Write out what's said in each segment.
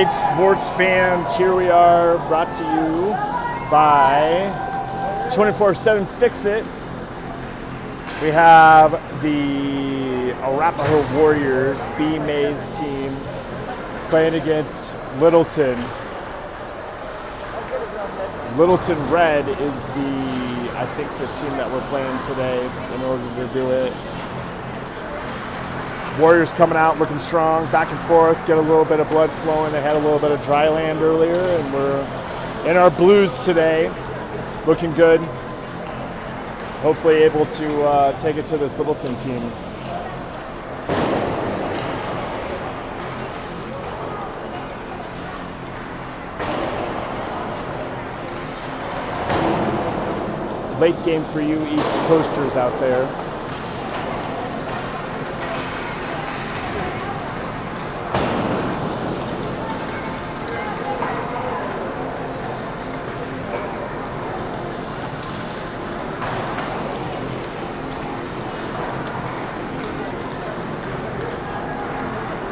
right, sports fans, here we are, brought to you by 24/7 Fix-It. We have the Arapahoe Warriors B Maize team playing against Littleton. Littleton Red is I think the team that we're playing today in order to do it. Warriors coming out looking strong, back and forth, get a little bit of blood flowing. They had a little bit of dry land earlier, and we're in our blues today, looking good. Hopefully able to take it to this Littleton team. Late game for you East Coasters out there.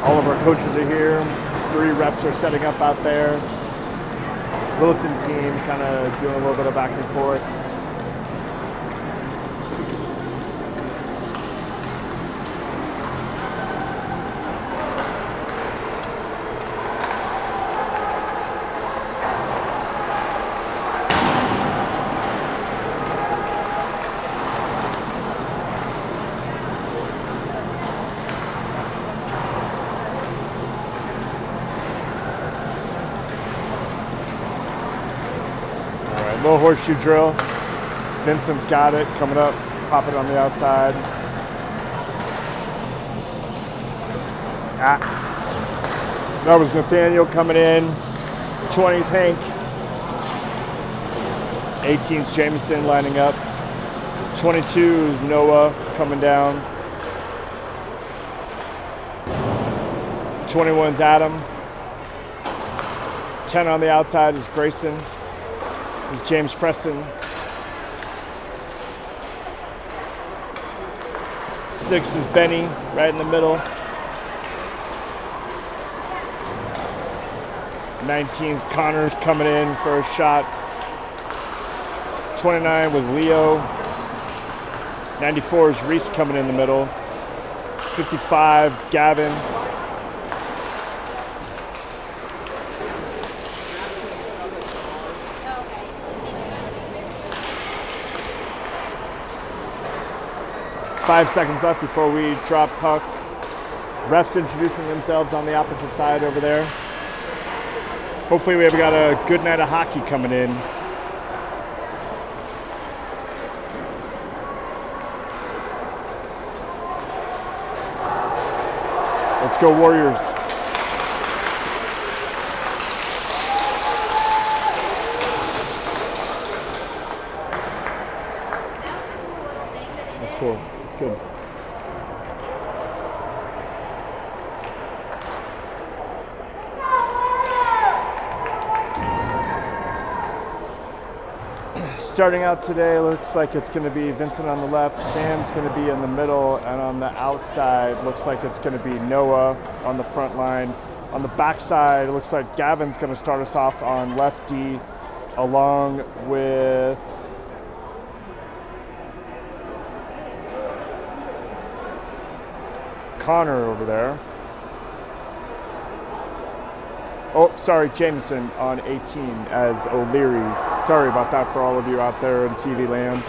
All of our coaches are here. 3 reps are setting up out there. Littleton team kind of doing a little bit of back and forth. Little horseshoe drill. Vincent's got it coming up, pop it on the outside. That was Nathaniel coming in. 20's Hank. 18's Jameson lining up. 22's Noah coming down. 21's Adam. 10 on the outside is Grayson. Is James Preston. 6 is Benny, right in the middle. 19's Connor's coming in for a shot. 29 was Leo. 94 is Reese coming in the middle. 55's Gavin. 5 seconds left before we drop puck. Refs introducing themselves on the opposite side over there. Hopefully we've got a good night of hockey coming in. Let's go Warriors. That's cool. Good. Starting out today, looks like it's going to be Vincent on the left, Sam's going to be in the middle, and on the outside, looks like it's going to be Noah on the front line. On the back side, it looks like Gavin's going to start us off on left D, along with Connor over there. Oh, sorry, Jameson on 18 as O'Leary. Sorry about that for all of you out there in TV land.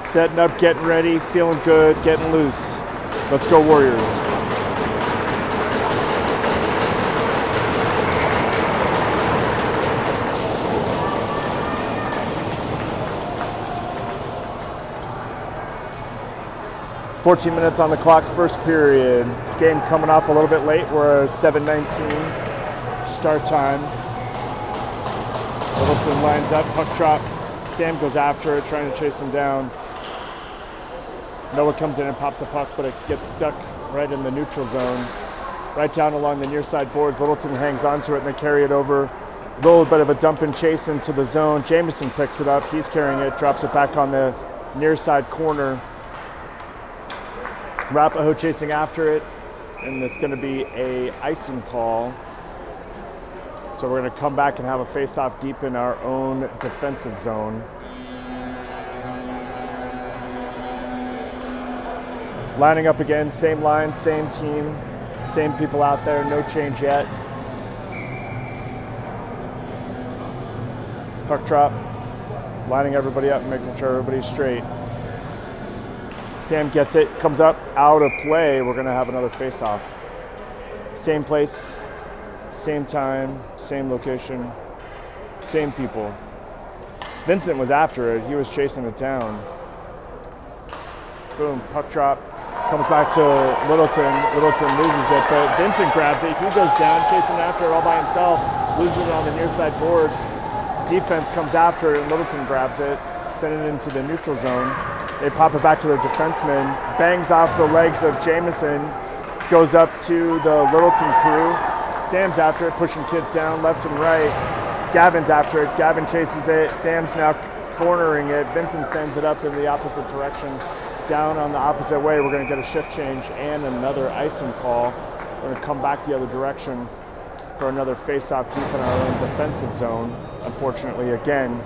Setting up, getting ready, feeling good, getting loose. Let's go Warriors. .14 minutes on the clock, first period. Game coming off a little bit late. We're 7:19 start time. Littleton lines up, puck drop. Sam goes after it, trying to chase him down. Noah comes in and pops the puck, but it gets stuck right in the neutral zone. Right down along the near side boards. Littleton hangs onto it and they carry it over. A little bit of a dump and chase into the zone. Jameson picks it up. He's carrying it, drops it back on the near side corner. Arapahoe chasing after it. and it's going to be a icing call. So we're going to come back and have a face-off deep in our own defensive zone. Lining up again, same line, same team, same people out there, no change yet. Puck drop, lining everybody up and making sure everybody's straight. Sam gets it, comes up, out of play. We're going to have another face-off. Same place, same time, same location, same people. Vincent was after it. He was chasing it down. Boom, puck drop. Comes back to Littleton. Littleton loses it, but Vincent grabs it. He goes down, chasing after it all by himself. Loses it on the near side boards. Defense comes after it, and Littleton grabs it, sending it into the neutral zone. They pop it back to their defenseman. Bangs off the legs of Jameson. Goes up to the Littleton crew. Sam's after it, pushing kids down left and right. Gavin's after it. Gavin chases it. Sam's now cornering it. Vincent sends it up in the opposite direction. Down on the opposite way. We're going to get a shift change and another icing call. We're going to come back the other direction for another face-off deep in our own defensive zone. Unfortunately, again,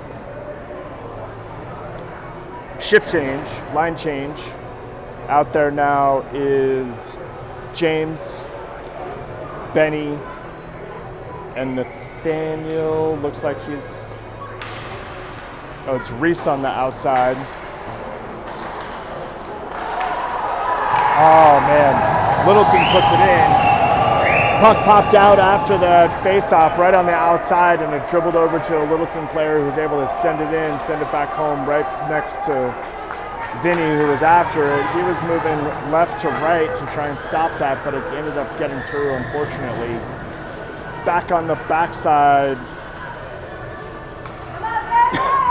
shift change, line change. Out there now is James, Benny, and Nathaniel. Looks like he's... Oh, it's Reese on the outside. Oh, man. Littleton puts it in. Puck popped out after the face-off right on the outside, and it dribbled over to a Littleton player who was able to send it in, send it back home right next to Vinny, who was after it. He was moving left to right to try and stop that, but it ended up getting through, unfortunately. Back on the backside,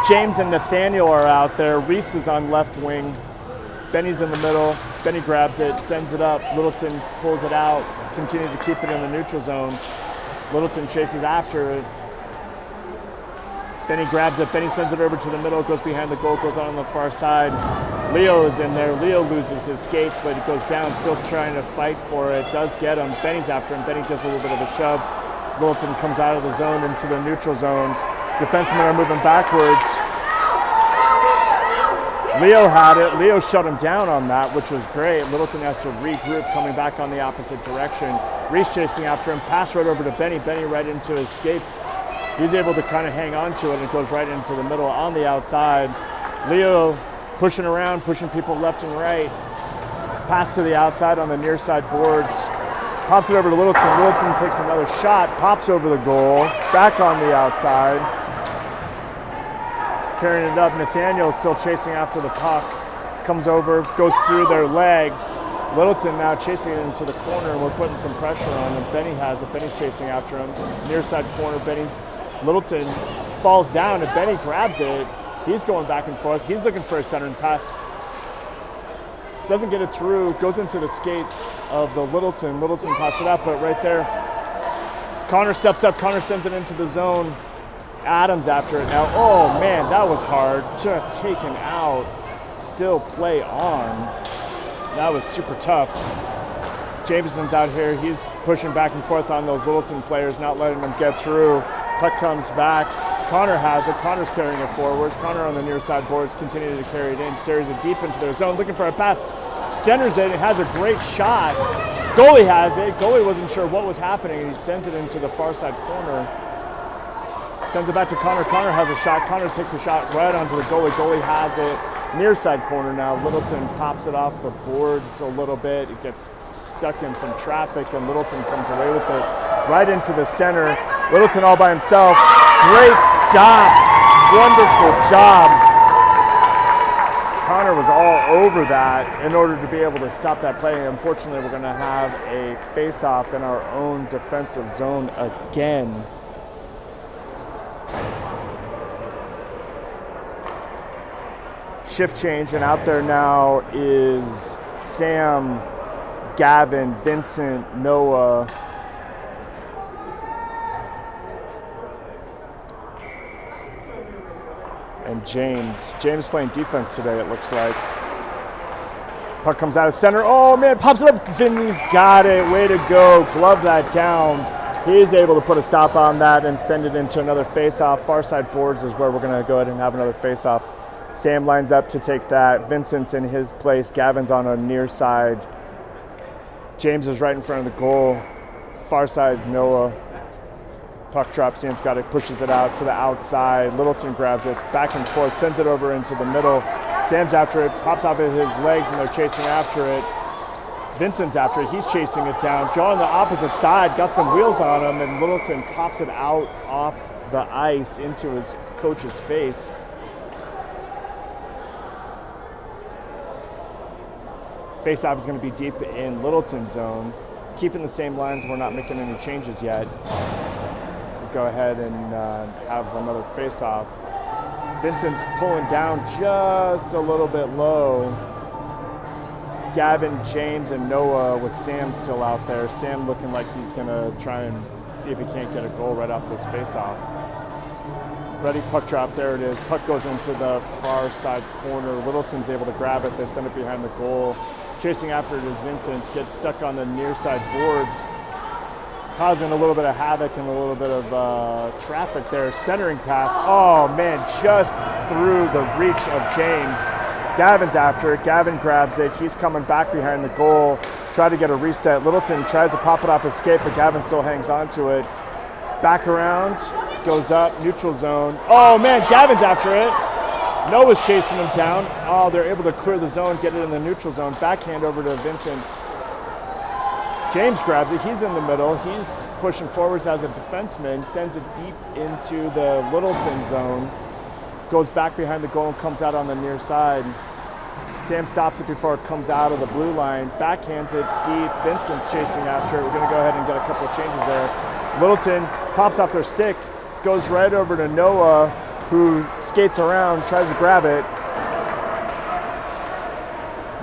James and Nathaniel are out there. Reese is on left wing. Benny's in the middle. Benny grabs it, sends it up. Littleton pulls it out, continue to keep it in the neutral zone. Littleton chases after it. Benny grabs it. Benny sends it over to the middle, goes behind the goal, goes on the far side. Leo is in there. Leo loses his skates, but he goes down, still trying to fight for it. Does get him. Benny's after him. Benny does a little bit of a shove. Littleton comes out of the zone into the neutral zone. Defensemen are moving backwards. Leo had it. Leo shut him down on that, which was great. Littleton has to regroup, coming back on the opposite direction. Reese chasing after him. Pass right over to Benny. Benny right into his skates. He's able to kind of hang on to it, and it goes right into the middle on the outside. Leo pushing around, pushing people left and right. Pass to the outside on the near side boards. Pops it over to Littleton. Littleton takes another shot, pops over the goal. Back on the outside. Carrying it up, Nathaniel is still chasing after the puck. Comes over, goes through their legs. Littleton now chasing it into the corner, and we're putting some pressure on him. Benny has it. Benny's chasing after him. Near side corner, Benny. Littleton falls down, and Benny grabs it. He's going back and forth. He's looking for a centering pass. Doesn't get it through. Goes into the skates of the Littleton. Littleton pops it up, but right there, Connor steps up. Connor sends it into the zone. Adams after it now. Oh, man, that was hard. Just taken out. Still play on. That was super tough. Jameson's out here. He's pushing back and forth on those Littleton players, not letting them get through. Puck comes back. Connor has it. Connor's carrying it forwards. Connor on the near side boards, continuing to carry it in. Carries it deep into their zone, looking for a pass. Centers it. It has a great shot. Goalie has it. Goalie wasn't sure what was happening. He sends it into the far side corner. Sends it back to Connor. Connor has a shot. Connor takes a shot right onto the goalie. Goalie has it. Near side corner now. Littleton pops it off the boards a little bit. It gets stuck in some traffic, and Littleton comes away with it right into the center. Littleton all by himself. Great stop. Wonderful job. Connor was all over that in order to be able to stop that play. Unfortunately, we're going to have a face-off in our own defensive zone again. Shift change, and out there now is Sam, Gavin, Vincent, Noah. And James. James playing defense today, it looks like. Puck comes out of center. Oh, man, pops it up. Vinny's got it. Way to go. Glove that down. He's able to put a stop on that and send it into another face-off. Far side boards is where we're going to go ahead and have another face-off. Sam lines up to take that. Vincent's in his place. Gavin's on a near side. James is right in front of the goal. Far side's Noah. Puck drop. Sam's got it. Pushes it out to the outside. Littleton grabs it. Back and forth. Sends it over into the middle. Sam's after it, pops off of his legs, and they're chasing after it. Vincent's after it, he's chasing it down. Joe on the opposite side, got some wheels on him, and Littleton pops it out off the ice into his coach's face. Face-off is going to be deep in Littleton's zone. Keeping the same lines, we're not making any changes yet. We'll go ahead and have another face-off. Vincent's pulling down just a little bit low. Gavin, James, and Noah with Sam still out there. Sam looking like he's going to try and see if he can't get a goal right off this face-off. Ready, puck drop, there it is. Puck goes into the far side corner. Littleton's able to grab it. They send it behind the goal. Chasing after it is Vincent. Gets stuck on the near side boards, causing a little bit of havoc and a little bit of traffic there. Centering pass. Oh, man, just through the reach of James. Gavin's after it. Gavin grabs it. He's coming back behind the goal. Try to get a reset. Littleton tries to pop it off his skate, but Gavin still hangs on to it. Back around, goes up, neutral zone. Oh, man, Gavin's after it. Noah's chasing him down. Oh, they're able to clear the zone, get it in the neutral zone. Backhand over to Vincent. James grabs it. He's in the middle. He's pushing forwards as a defenseman. Sends it deep into the Littleton zone. Goes back behind the goal and comes out on the near side. Sam stops it before it comes out of the blue line. Backhands it deep. Vincent's chasing after it. We're going to go ahead and get a couple of changes there. Littleton pops off their stick. Goes right over to Noah, who skates around, tries to grab it.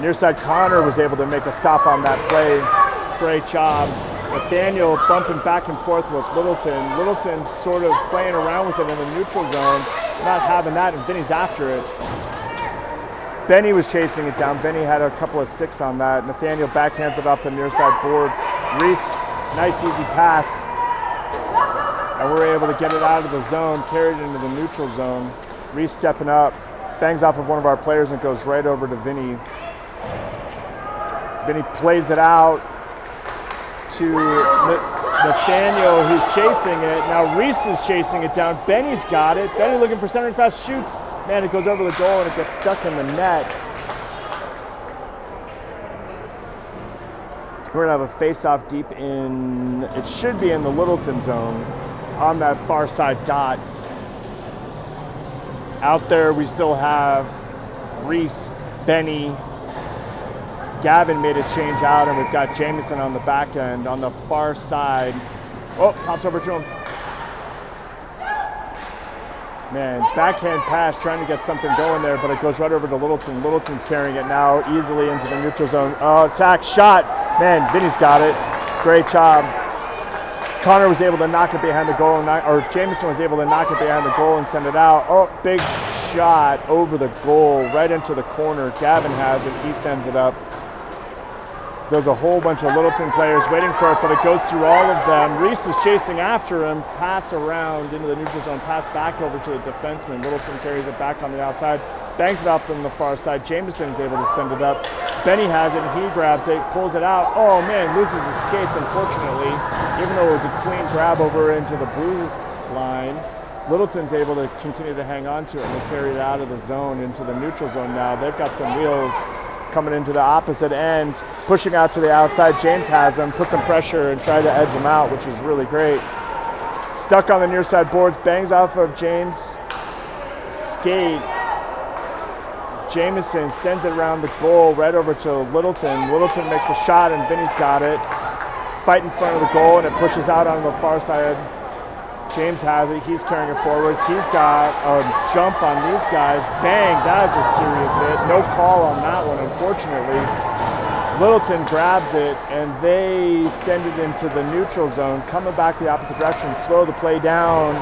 Near side Connor was able to make a stop on that play. Great job. Nathaniel bumping back and forth with Littleton. Littleton sort of playing around with it in the neutral zone, not having that, and Vinny's after it. Benny was chasing it down. Benny had a couple of sticks on that. Nathaniel backhands it off the near side boards. Reese, nice easy pass. And we're able to get it out of the zone, carried it into the neutral zone. Reese stepping up, bangs off of one of our players and goes right over to Vinny. Vinny plays it out to Nathaniel, who's chasing it. Now Reese is chasing it down. Benny's got it. Benny looking for centering pass, shoots. Man, it goes over the goal and it gets stuck in the net. We're gonna have a face-off deep in, it should be in the Littleton zone on that far side dot. Out there we still have Reese, Benny, Gavin made a change out, and we've got Jamison on the back end on the far side. Oh, pops over to him. Man, backhand pass, trying to get something going there, but it goes right over to Littleton. Littleton's carrying it now easily into the neutral zone. Oh, attack, shot. Man, Vinny's got it. Great job. Connor was able to knock it behind the goal, or Jamison was able to knock it behind the goal and send it out. Oh, big shot over the goal, right into the corner. Gavin has it, he sends it up. There's a whole bunch of Littleton players waiting for it, but it goes through all of them. Reese is chasing after him, pass around into the neutral zone, pass back over to the defenseman. Littleton carries it back on the outside, bangs it off from the far side. Jameson is able to send it up. Benny has it, and he grabs it, pulls it out. Oh man, loses his skates, unfortunately. Even though it was a clean grab over into the blue line, Littleton's able to continue to hang on to it, and they carry it out of the zone into the neutral zone now. They've got some wheels coming into the opposite end, pushing out to the outside. James has him, puts some pressure and tried to edge him out, which is really great. Stuck on the near side boards, bangs off of James' skate. Jamison sends it around the goal right over to Littleton. Littleton makes a shot and Vinny's got it. Fight in front of the goal and it pushes out on the far side. James has it, he's carrying it forwards. He's got a jump on these guys. Bang, that is a serious hit. No call on that one, unfortunately. Littleton grabs it and they send it into the neutral zone, coming back the opposite direction, slow the play down.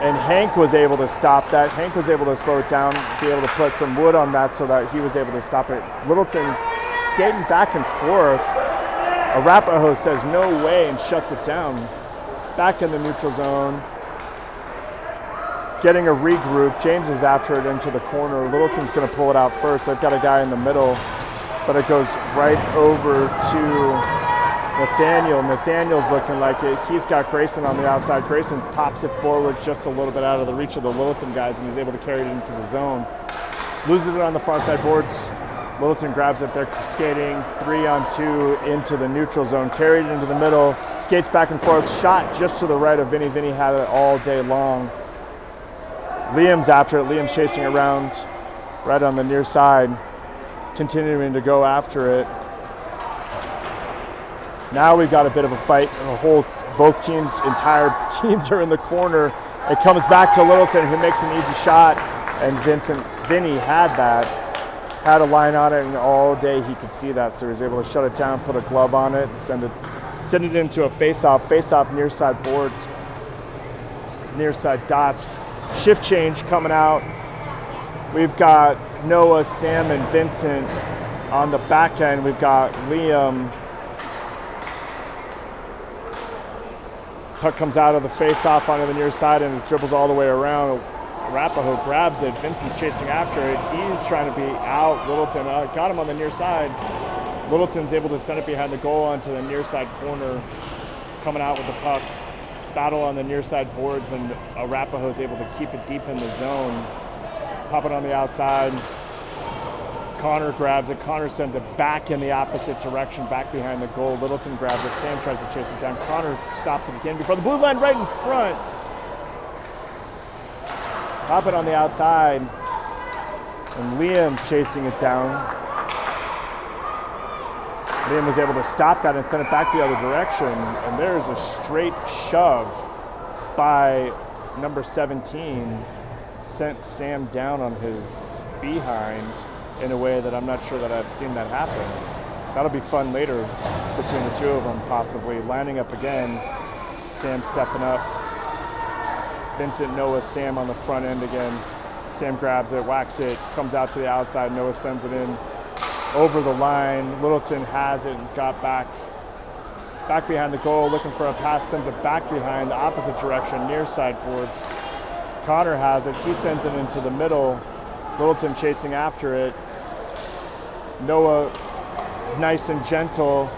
And Hank was able to stop that. Hank was able to slow it down, be able to put some wood on that so that he was able to stop it. Littleton skating back and forth. Arapahoe says no way and shuts it down. Back in the neutral zone. Getting a regroup. James is after it into the corner. Littleton's going to pull it out first. They've got a guy in the middle, but it goes right over to Nathaniel. Nathaniel's looking like it. He's got Grayson on the outside. Grayson pops it forward just a little bit out of the reach of the Littleton guys, and he's able to carry it into the zone. Loses it on the far side boards. Littleton grabs it. They're skating 3-on-2 into the neutral zone. Carried into the middle. Skates back and forth. Shot just to the right of Vinny. Vinny had it all day long. Liam's after it. Liam's chasing around right on the near side, continuing to go after it. Now we've got a bit of a fight. Both teams, entire teams are in the corner. It comes back to Littleton, who makes an easy shot, and Vinny had a line on it, and all day he could see that, so he was able to shut it down, put a glove on it, and send it into a face-off near side boards, near side dots. Shift change coming out. We've got Noah, Sam, and Vincent on the back end. We've got Liam. Puck comes out of the face-off onto the near side, and it dribbles all the way around. Arapahoe grabs it. Vincent's chasing after it. He's trying to be out. Littleton got him on the near side. Littleton's able to send it behind the goal onto the near side corner. Coming out with the puck. Battle on the near side boards, and Arapahoe's able to keep it deep in the zone. Pop it on the outside. Connor grabs it. Connor sends it back in the opposite direction, back behind the goal. Littleton grabs it. Sam tries to chase it down. Connor stops it again before the blue line right in front. Pop it on the outside. And Liam's chasing it down. Liam was able to stop that and send it back the other direction. And there's a straight shove by number 17. Sent Sam down on his behind in a way that I'm not sure that I've seen that happen. That'll be fun later between the two of them, possibly. Lining up again. Sam stepping up. Vincent, Noah, Sam on the front end again. Sam grabs it, whacks it, comes out to the outside. Noah sends it in over the line. Littleton has it and got back behind the goal, looking for a pass, sends it back behind the opposite direction, near side boards. Connor has it. He sends it into the middle. Littleton chasing after it. Noah, nice and gentle,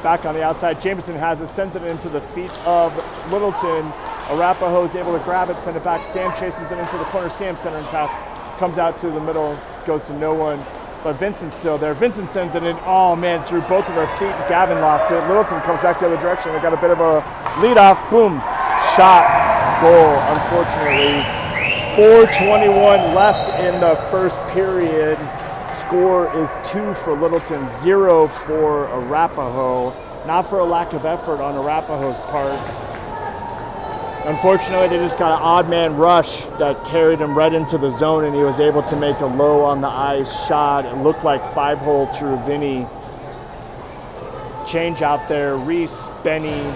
back on the outside. Jameson has it, sends it into the feet of Littleton. Arapahoe is able to grab it, send it back. Sam chases it into the corner. Sam centering pass, comes out to the middle, goes to no one. But Vincent's still there. Vincent sends it in, oh man, through both of our feet. Gavin lost it. Littleton comes back the other direction. They got a bit of a lead off. Boom, shot, goal, unfortunately. 4:21 left in the first period. Score is 2 for Littleton, 0 for Arapahoe. Not for a lack of effort on Arapahoe's part. Unfortunately, they just got an odd man rush that carried him right into the zone, and he was able to make a low on the ice shot. It looked like 5-hole through Vinny. Change out there, Reese, Benny,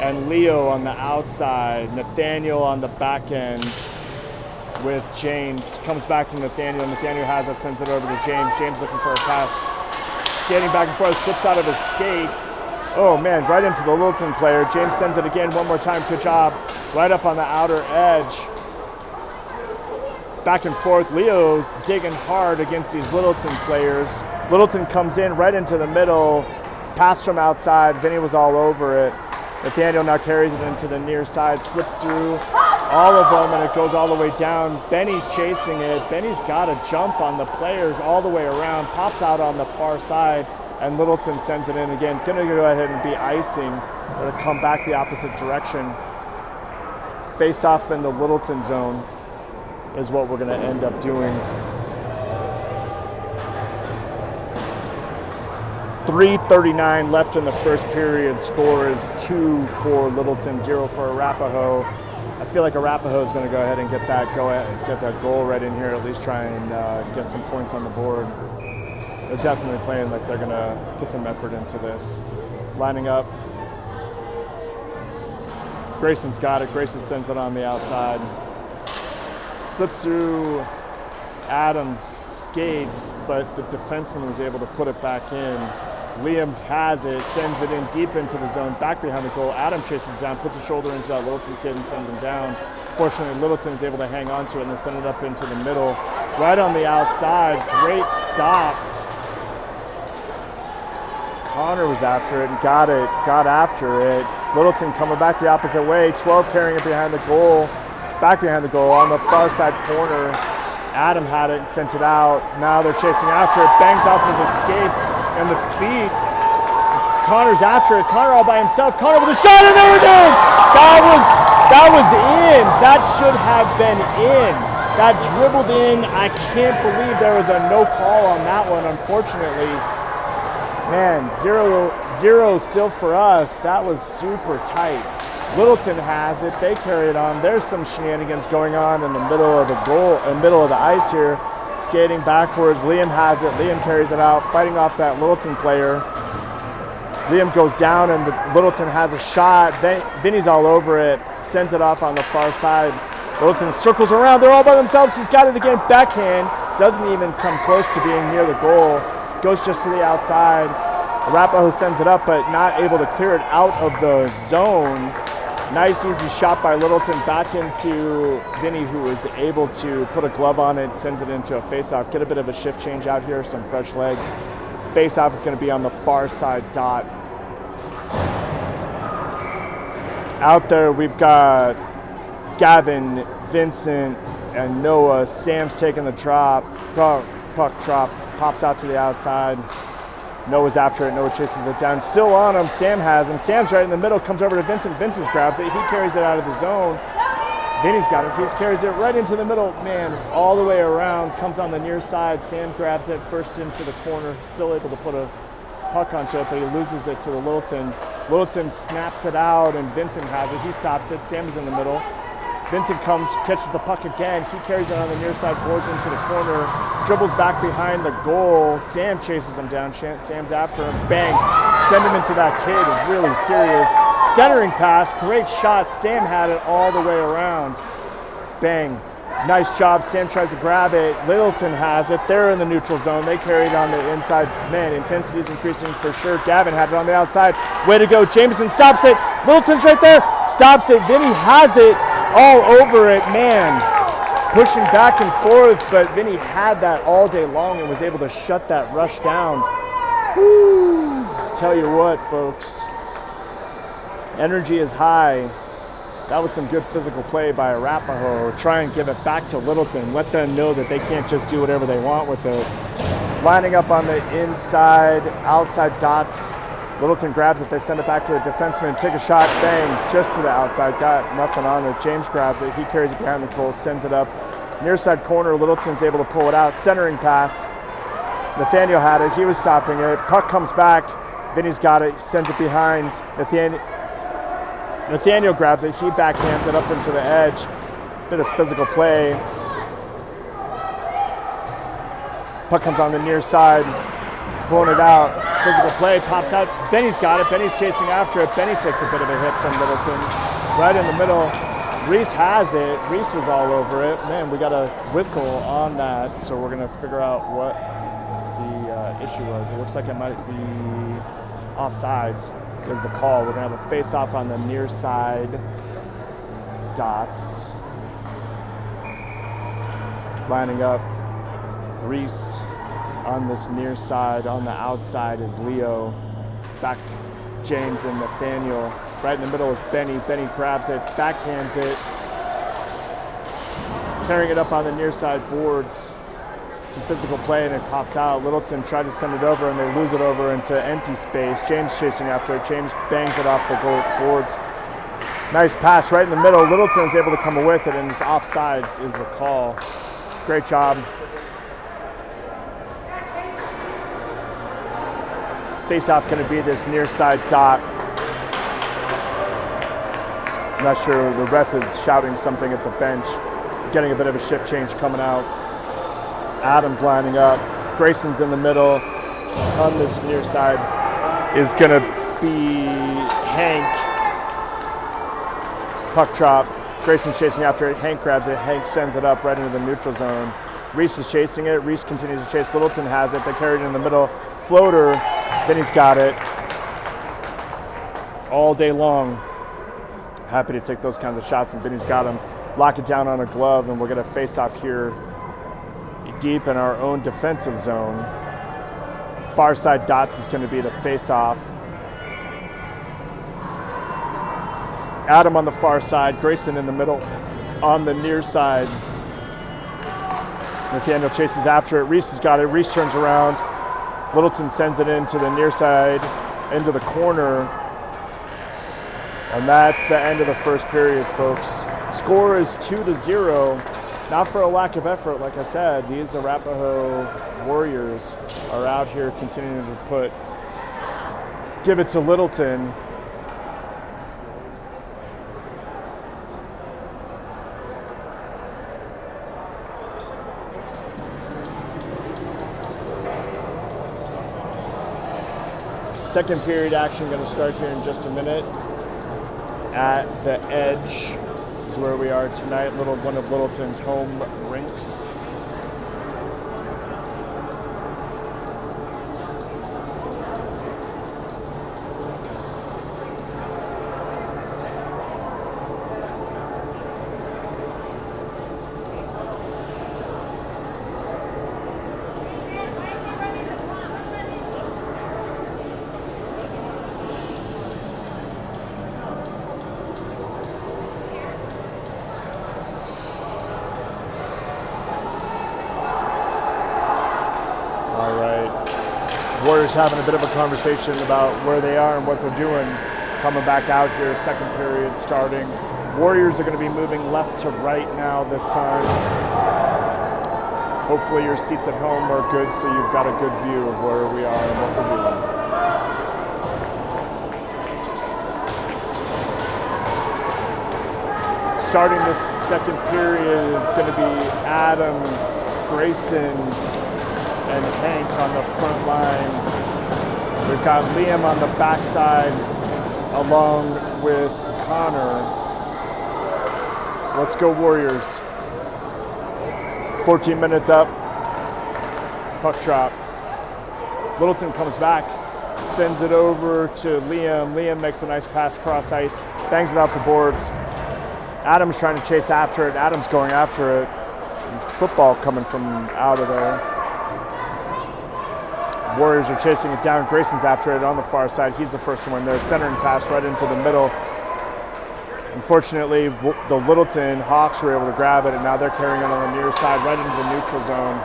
and Leo on the outside. Nathaniel on the back end with James. Comes back to Nathaniel. Nathaniel has it, sends it over to James. James looking for a pass. Skating back and forth, slips out of his skates. Oh man, right into the Littleton player. James sends it again one more time. Good job. Right up on the outer edge. Back and forth. Leo's digging hard against these Littleton players. Littleton comes in right into the middle. Pass from outside. Vinny was all over it. Nathaniel now carries it into the near side, slips through all of them, and it goes all the way down. Benny's chasing it. Benny's got a jump on the player all the way around, pops out on the far side, and Littleton sends it in again. Gonna go ahead and be icing. Gonna come back the opposite direction. Face off in the Littleton zone is what we're gonna end up doing. 3:39 left in the first period. Score is 2 for Littleton, 0 for Arapahoe. I feel like Arapahoe is going to go ahead and get that goal right in here. At least try and get some points on the board. They're definitely playing like they're going to put some effort into this. Lining up. Grayson's got it. Grayson sends it on the outside. Slips through Adams' skates, but the defenseman was able to put it back in. Liam has it, sends it in deep into the zone, back behind the goal. Adam chases it down, puts a shoulder into that Littleton kid and sends him down. Fortunately, Littleton is able to hang on to it and then send it up into the middle. Right on the outside, great stop. Connor was after it and got after it. Littleton coming back the opposite way, 12 carrying it behind the goal, back behind the goal on the far side corner. Adam had it and sent it out. Now they're chasing after it, bangs off of the skates and the feet. Connor's after it, Connor all by himself. Connor with a shot and there it is! That was in, that should have been in. That dribbled in, I can't believe there was a no call on that one, unfortunately. Man, 0-0 still for us. That was super tight. Littleton has it. They carry it on. There's some shenanigans going on in the middle of the goal, middle of the ice here. Skating backwards. Liam has it. Liam carries it out, fighting off that Littleton player. Liam goes down, and Littleton has a shot. Vinny's all over it. Sends it off on the far side. Littleton circles around. They're all by themselves. He's got it again. Backhand. Doesn't even come close to being near the goal. Goes just to the outside. Arapaho sends it up, but not able to clear it out of the zone. Nice, easy shot by Littleton back into Vinny, who was able to put a glove on it, sends it into a face-off. Get a bit of a shift change out here, some fresh legs. Face-off is going to be on the far side dot. Out there, we've got Gavin, Vincent, and Noah. Sam's taking the drop. Puck drop. Pops out to the outside. Noah's after it. Noah chases it down. Still on him. Sam has him. Sam's right in the middle. Comes over to Vincent. Vincent grabs it. He carries it out of the zone. Vinny's got it. He carries it right into the middle. Man, all the way around. Comes on the near side. Sam grabs it first into the corner. Still able to put a puck onto it, but he loses it to the Littleton. Littleton snaps it out, and Vincent has it. He stops it. Sam is in the middle. Vincent comes, catches the puck again. He carries it on the near side, boards into the corner, dribbles back behind the goal. Sam chases him down. Sam's after him. Bang. Send him into that kid. Really serious. Centering pass. Great shot. Sam had it all the way around. Bang. Nice job. Sam tries to grab it. Littleton has it. They're in the neutral zone. They carry it on the inside. Man, intensity is increasing for sure. Gavin had it on the outside. Way to go. Jameson stops it. Littleton's right there. Stops it. Vinny has it. All over it, man. Pushing back and forth, but Vinny had that all day long and was able to shut that rush down. Woo. Tell you what, folks. Energy is high. That was some good physical play by Arapaho. Try and give it back to Littleton. Let them know that they can't just do whatever they want with it. Lining up on the inside, outside dots. Littleton grabs it, they send it back to the defenseman, take a shot, bang, just to the outside, got nothing on it. James grabs it, he carries it behind the goal, sends it up. Near side corner, Littleton's able to pull it out, centering pass. Nathaniel had it, he was stopping it. Puck comes back, Vinny's got it, sends it behind. Nathaniel grabs it, he backhands it up into the edge. Bit of physical play. Puck comes on the near side, pulling it out. Physical play, pops out. Benny's got it. Benny's chasing after it. Benny takes a bit of a hit from Littleton. Right in the middle. Reese has it. Reese was all over it. Man, we got a whistle on that, so we're going to figure out what the issue was. It looks like it might be offsides is the call. We're going to have a face-off on the near side dots. Lining up. Reese on this near side. On the outside is Leo. Back James and Nathaniel. Right in the middle is Benny. Benny grabs it, backhands it. Carrying it up on the near side boards. Some physical play and it pops out. Littleton tried to send it over and they lose it over into empty space. James chasing after it. James bangs it off the boards. Nice pass right in the middle. Littleton is able to come with it and it's offsides is the call. Great job. Face-off going to be this near side dot. I'm not sure, the ref is shouting something at the bench. Getting a bit of a shift change coming out. Adams lining up. Grayson's in the middle. On this near side is going to be Hank. Puck drop. Grayson's chasing after it. Hank grabs it. Hank sends it up right into the neutral zone. Reese is chasing it. Reese continues to chase. Littleton has it. They carry it in the middle. Floater. Vinny's got it. All day long. Happy to take those kinds of shots, and Vinny's got them. Lock it down on a glove, and we're going to face off here deep in our own defensive zone. Far side dots is going to be the face off. Adam on the far side, Grayson in the middle on the near side. Nathaniel chases after it. Reese has got it. Reese turns around. Littleton sends it into the near side, into the corner. And that's the end of the first period, folks. Score is 2-0. Not for a lack of effort, like I said. These Arapahoe Warriors are out here continuing to give it to Littleton. Second period action going to start here in just a minute. At the Edge is where we are tonight. One of Littleton's home rinks. Warriors having a bit of a conversation about where they are and what they're doing. Coming back out here, second period starting. Warriors are going to be moving left to right now this time. Hopefully your seats at home are good so you've got a good view of where we are and what we're doing. Starting this second period is going to be Adam, Grayson, and Hank on the front line. We've got Liam on the backside along with Connor. Let's go Warriors. 14 minutes up. Puck drop. Littleton comes back, sends it over to Liam. Liam makes a nice pass cross ice, bangs it off the boards. Adam's trying to chase after it. Adam's going after it. And football coming from out of there. Warriors are chasing it down. Grayson's after it on the far side. He's the first one there. Centering pass right into the middle. Unfortunately, the Littleton Hawks were able to grab it, and now they're carrying it on the near side right into the neutral zone.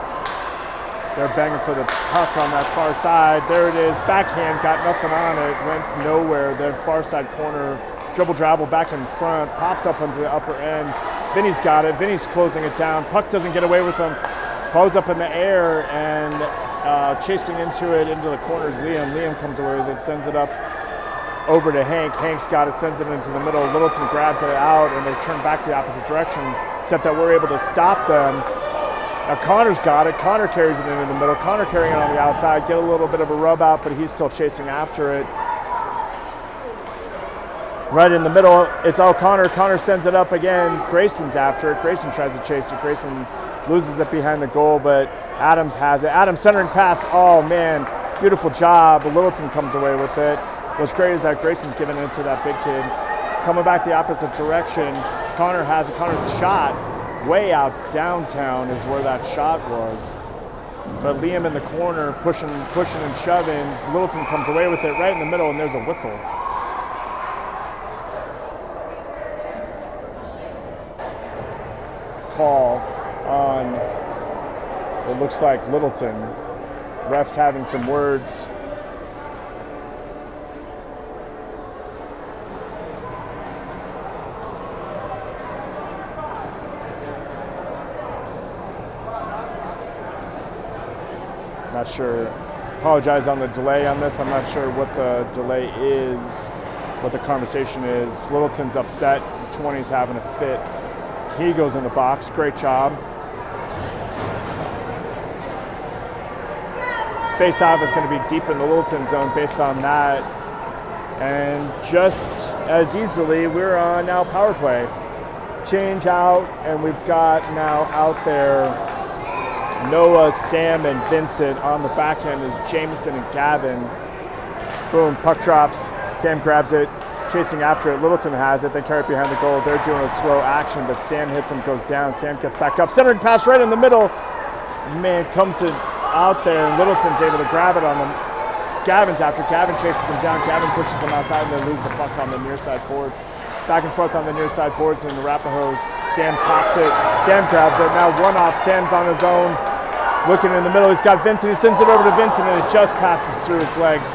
They're banging for the puck on that far side. There it is. Backhand, got nothing on it. Went nowhere. The far side corner. Dribble back in front. Pops up onto the upper end. Vinny's got it. Vinny's closing it down. Puck doesn't get away with him. Pose up in the air and chasing into it into the corners. Liam comes away with it, sends it up over to Hank. Hank's got it, sends it into the middle. Littleton grabs it out, and they turn back the opposite direction, except that we're able to stop them. Now Connor's got it. Connor carries it into the middle. Connor carrying it on the outside. Get a little bit of a rub out, but he's still chasing after it. Right in the middle, it's all Connor. Connor sends it up again. Grayson's after it. Grayson tries to chase it. Grayson loses it behind the goal, but Adams has it. Adams centering pass. Oh, man. Beautiful job. Littleton comes away with it. What's great is that Grayson's giving it to that big kid. Coming back the opposite direction. Connor has it. Connor's shot way out downtown is where that shot was. But Liam in the corner pushing and shoving. Littleton comes away with it right in the middle, and there's a whistle. Call on, it looks like Littleton. Refs having some words. Not sure. Apologize on the delay on this. I'm not sure what the delay is, what the conversation is. Littleton's upset. The 20's having a fit. He goes in the box. Great job. Face-off is going to be deep in the Littleton zone based on that. And just as easily, we're on now power play. Change out, and we've got now out there Noah, Sam, and Vincent. On the back end is Jameson and Gavin. Boom, puck drops. Sam grabs it, chasing after it. Littleton has it. They carry it behind the goal. They're doing a slow action, but Sam hits him, goes down. Sam gets back up. Centering pass right in the middle. Man comes out there, and Littleton's able to grab it on them. Gavin's after. Gavin chases him down. Gavin pushes him outside, and they lose the puck on the near side boards. Back and forth on the near side boards, and the Arapaho. Sam pops it. Sam grabs it. Now one off. Sam's on his own. Looking in the middle. He's got Vincent. He sends it over to Vincent, and it just passes through his legs.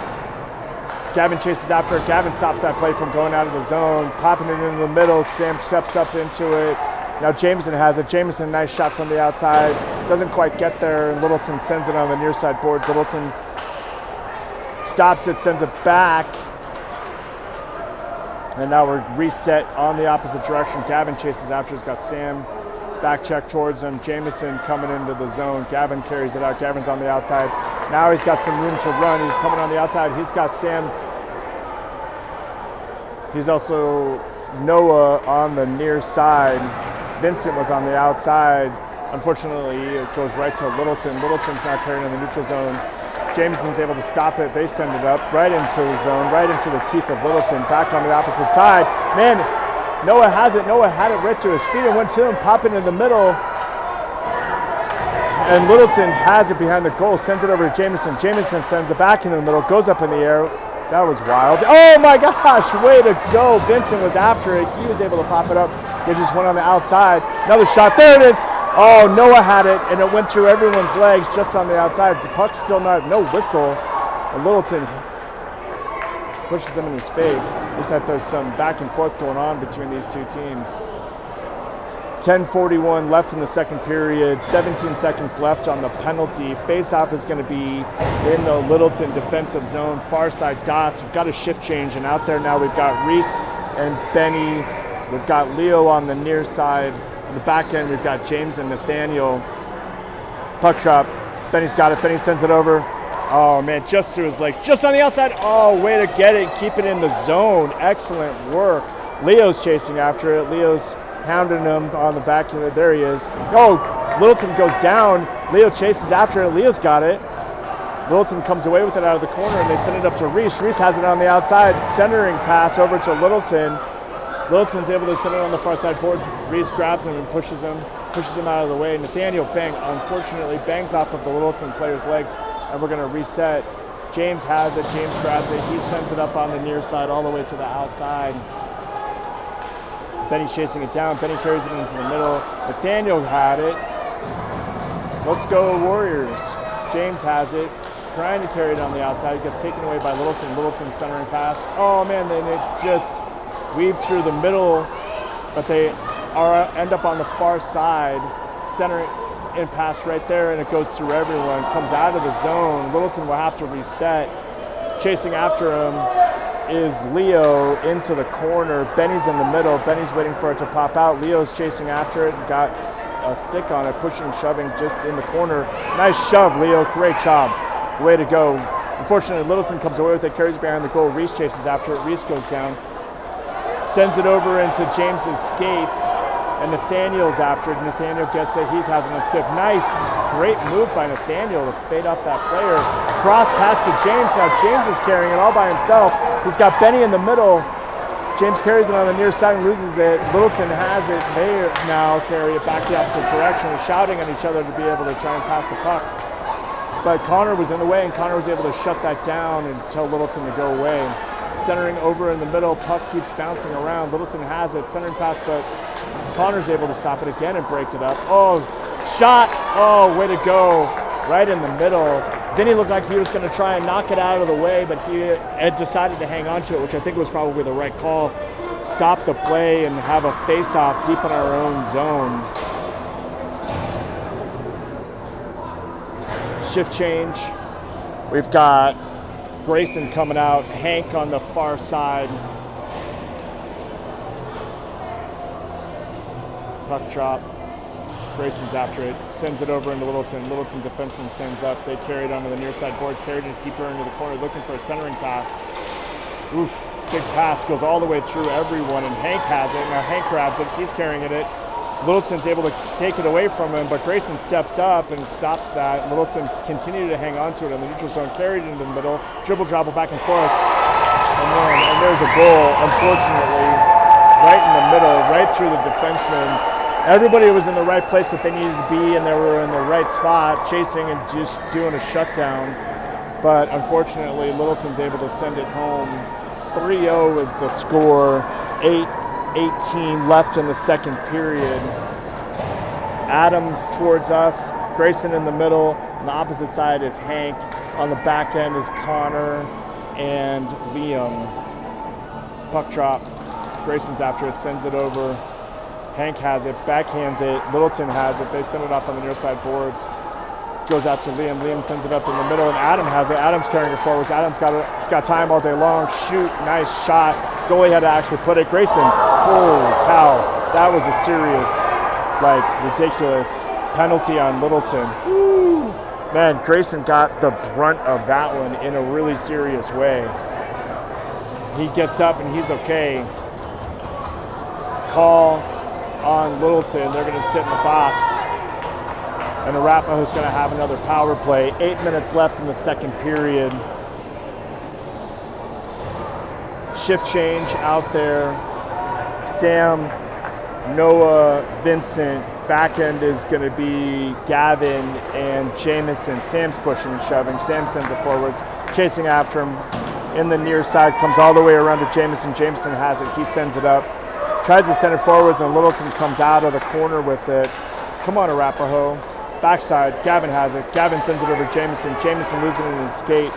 Gavin chases after it. Gavin stops that play from going out of the zone. Popping it into the middle. Sam steps up into it. Now Jameson has it. Jameson, nice shot from the outside. Doesn't quite get there, and Littleton sends it on the near side boards. Littleton stops it, sends it back. And now we're reset on the opposite direction. Gavin chases after. He's got Sam back check towards him. Jameson coming into the zone. Gavin carries it out. Gavin's on the outside. Now he's got some room to run. He's coming on the outside. He's got Sam. He's also Noah on the near side. Vincent was on the outside. Unfortunately, it goes right to Littleton. Littleton's now carrying in the neutral zone. Jameson's able to stop it. They send it up right into the zone, right into the teeth of Littleton. Back on the opposite side. Man, Noah has it. Noah had it right to his feet and went to him, popping in the middle. And Littleton has it behind the goal, sends it over to Jameson. Jameson sends it back into the middle, goes up in the air. That was wild. Oh my gosh, way to go. Vincent was after it. He was able to pop it up. It just went on the outside. Another shot. There it is. Oh, Noah had it, and it went through everyone's legs just on the outside. The puck's still not, no whistle. And Littleton pushes him in his face. Looks like there's some back and forth going on between these two teams. 10:41 left in the second period, 17 seconds left on the penalty. Face-off is going to be in the Littleton defensive zone, far side dots. We've got a shift change, and out there now we've got Reese and Benny. We've got Leo on the near side. On the back end, we've got James and Nathaniel. Puck drop. Benny's got it. Benny sends it over. Oh, man, just through his legs. Just on the outside. Oh, way to get it. Keep it in the zone. Excellent work. Leo's chasing after it. Leo's hounding him on the back end. There he is. Oh, Littleton goes down. Leo chases after it. Leo's got it. Littleton comes away with it out of the corner, and they send it up to Reese. Reese has it on the outside. Centering pass over to Littleton. Littleton's able to send it on the far side boards. Reese grabs him and pushes him out of the way. Nathaniel unfortunately bangs off of the Littleton player's legs, and we're going to reset. James has it. James grabs it. He sends it up on the near side all the way to the outside. Benny's chasing it down. Benny carries it into the middle. Nathaniel had it. Let's go Warriors. James has it. Trying to carry it on the outside. It gets taken away by Littleton. Littleton's centering pass. Oh, man, then it just weave through the middle, but they end up on the far side, center in pass right there, and it goes through everyone, comes out of the zone. Littleton will have to reset. Chasing after him is Leo into the corner. Benny's in the middle. Benny's waiting for it to pop out. Leo's chasing after it and got a stick on it, pushing, shoving just in the corner. Nice shove, Leo. Great job. Way to go. Unfortunately, Littleton comes away with it, carries it behind the goal. Reese chases after it. Reese goes down. Sends it over into James's skates, and Nathaniel's after it. Nathaniel gets it. He's having a skip. Nice, great move by Nathaniel to fade off that player. Cross pass to James. Now James is carrying it all by himself. He's got Benny in the middle. James carries it on the near side and loses it. Littleton has it. They now carry it back the opposite direction, shouting at each other to be able to try and pass the puck. But Connor was in the way, and Connor was able to shut that down and tell Littleton to go away. Centering over in the middle, puck keeps bouncing around. Littleton has it, centering pass, but Connor's able to stop it again and break it up. Oh, shot! Oh, way to go. Right in the middle. Vinny looked like he was going to try and knock it out of the way, but he had decided to hang on to it, which I think was probably the right call. Stop the play and have a face-off deep in our own zone. Shift change. We've got Grayson coming out, Hank on the far side. Puck drop. Grayson's after it, sends it over into Littleton. Littleton defenseman sends up. They carry it onto the near side boards, carried it deeper into the corner, looking for a centering pass. Oof. big pass, goes all the way through everyone, and Hank has it. Now Hank grabs it, he's carrying it. Littleton's able to take it away from him, but Grayson steps up and stops that. Littleton's continued to hang on to it in the neutral zone, carried it into the middle, dribble back and forth, and there's a goal, unfortunately, right in the middle, right through the defenseman. Everybody was in the right place that they needed to be, and they were in the right spot, chasing and just doing a shutdown. But unfortunately, Littleton's able to send it home. 3-0 is the score. 8:18 left in the second period. Adam towards us, Grayson in the middle. On the opposite side is Hank. On the back end is Connor and Liam. Puck drop. Grayson's after it, sends it over. Hank has it, backhands it, Littleton has it, they send it off on the near side boards. Goes out to Liam, Liam sends it up in the middle, and Adam has it. Adam's carrying it forwards, Adam's got time all day long, shoot, nice shot. Goalie had to actually put it. Grayson, holy cow, that was a serious, ridiculous penalty on Littleton. Woo. Man, Grayson got the brunt of that one in a really serious way. He gets up and he's okay. Call on Littleton, they're going to sit in the box, and Arapahoe's going to have another power play. 8 minutes left in the second period. Shift change out there. Sam, Noah, Vincent. Back end is going to be Gavin and Jamison. Sam's pushing and shoving. Sam sends it forwards, chasing after him. In the near side, comes all the way around to Jamison. Jamison has it, he sends it up. Tries to send it forwards, and Littleton comes out of the corner with it. Come on, Arapahoe. Backside, Gavin has it. Gavin sends it over to Jamison. Jamison loses it in his skate.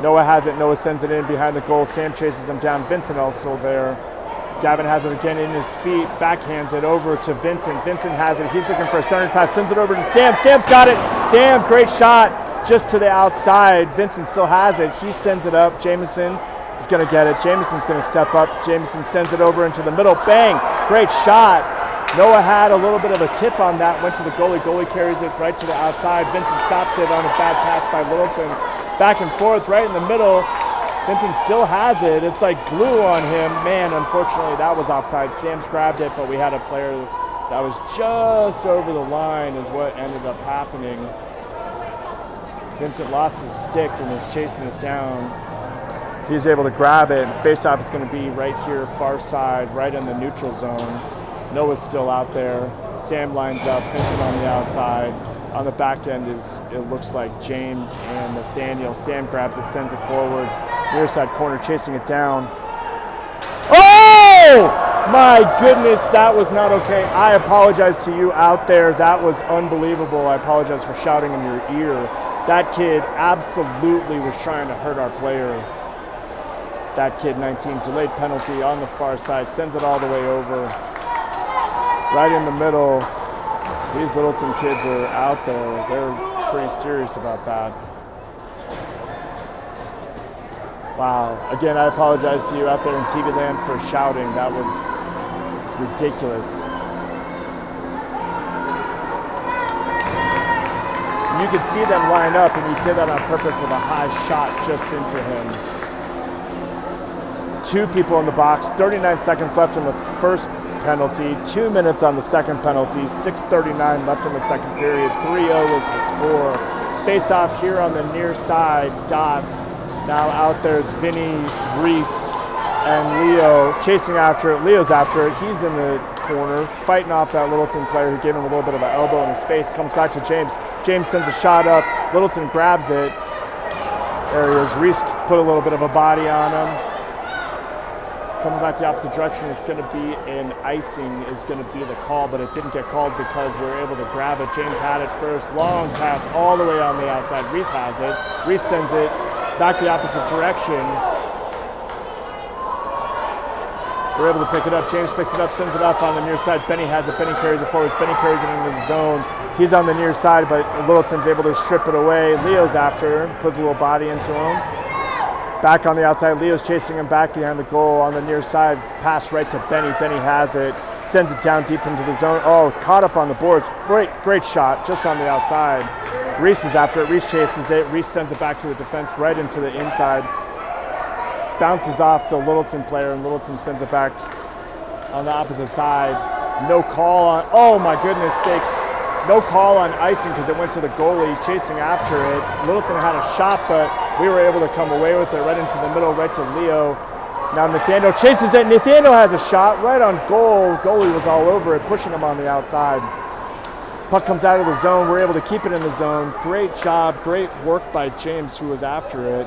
Noah has it. Noah sends it in behind the goal. Sam chases him down. Vincent also there. Gavin has it again in his feet. Backhands it over to Vincent. Vincent has it. He's looking for a centered pass. Sends it over to Sam. Sam's got it. Sam, great shot. Just to the outside. Vincent still has it. He sends it up. Jamison is going to get it. Jamison's going to step up. Jamison sends it over into the middle. Bang! Great shot. Noah had a little bit of a tip on that. Went to the goalie. Goalie carries it right to the outside. Vincent stops it on a bad pass by Littleton. Back and forth right in the middle. Vincent still has it. It's like glue on him. Man, unfortunately, that was offside. Sam's grabbed it, but we had a player that was just over the line is what ended up happening. Vincent lost his stick and is chasing it down. He's able to grab it, and face-off is going to be right here, far side, right in the neutral zone. Noah's still out there. Sam lines up, Vincent on the outside. On the back end it looks like James and Nathaniel. Sam grabs it, sends it forwards. Near side corner, chasing it down. Oh! My goodness, that was not okay. I apologize to you out there. That was unbelievable. I apologize for shouting in your ear. That kid absolutely was trying to hurt our player. That kid, 19, delayed penalty on the far side, sends it all the way over. Right in the middle. These Littleton kids are out there. They're pretty serious about that. Wow. Again, I apologize to you out there in TV land for shouting. That was ridiculous. You could see them line up, and he did that on purpose with a high shot just into him. 2 people in the box, 39 seconds left in the first penalty, 2 minutes on the second penalty, 6:39 left in the second period, 3-0 is the score. Face off here on the near side, Dots. Now out there's Vinny, Reese, and Leo chasing after it. Leo's after it. He's in the corner, fighting off that Littleton player who gave him a little bit of an elbow in his face. Comes back to James. James sends a shot up. Littleton grabs it. There he is. Reese put a little bit of a body on him. Coming back the opposite direction is going to be an icing is going to be the call, but it didn't get called because we were able to grab it. James had it first. Long pass all the way on the outside. Reese has it. Reese sends it back the opposite direction. We're able to pick it up. James picks it up, sends it up on the near side. Benny has it. Benny carries it forwards. Benny carries it into the zone. He's on the near side, but Littleton's able to strip it away. Leo's after him, puts a little body into him. Back on the outside, Leo's chasing him back behind the goal on the near side. Pass right to Benny. Benny has it. Sends it down deep into the zone. Oh, caught up on the boards. Great shot just on the outside. Reese is after it. Reese chases it. Reese sends it back to the defense right into the inside. bounces off the Littleton player, and Littleton sends it back on the opposite side. No call on, oh my goodness sakes, no call on icing because it went to the goalie chasing after it. Littleton had a shot, but we were able to come away with it right into the middle, right to Leo. Now Nathaniel chases it. Nathaniel has a shot right on goal. Goalie was all over it, pushing him on the outside. Puck comes out of the zone. We're able to keep it in the zone. Great job, great work by James, who was after it.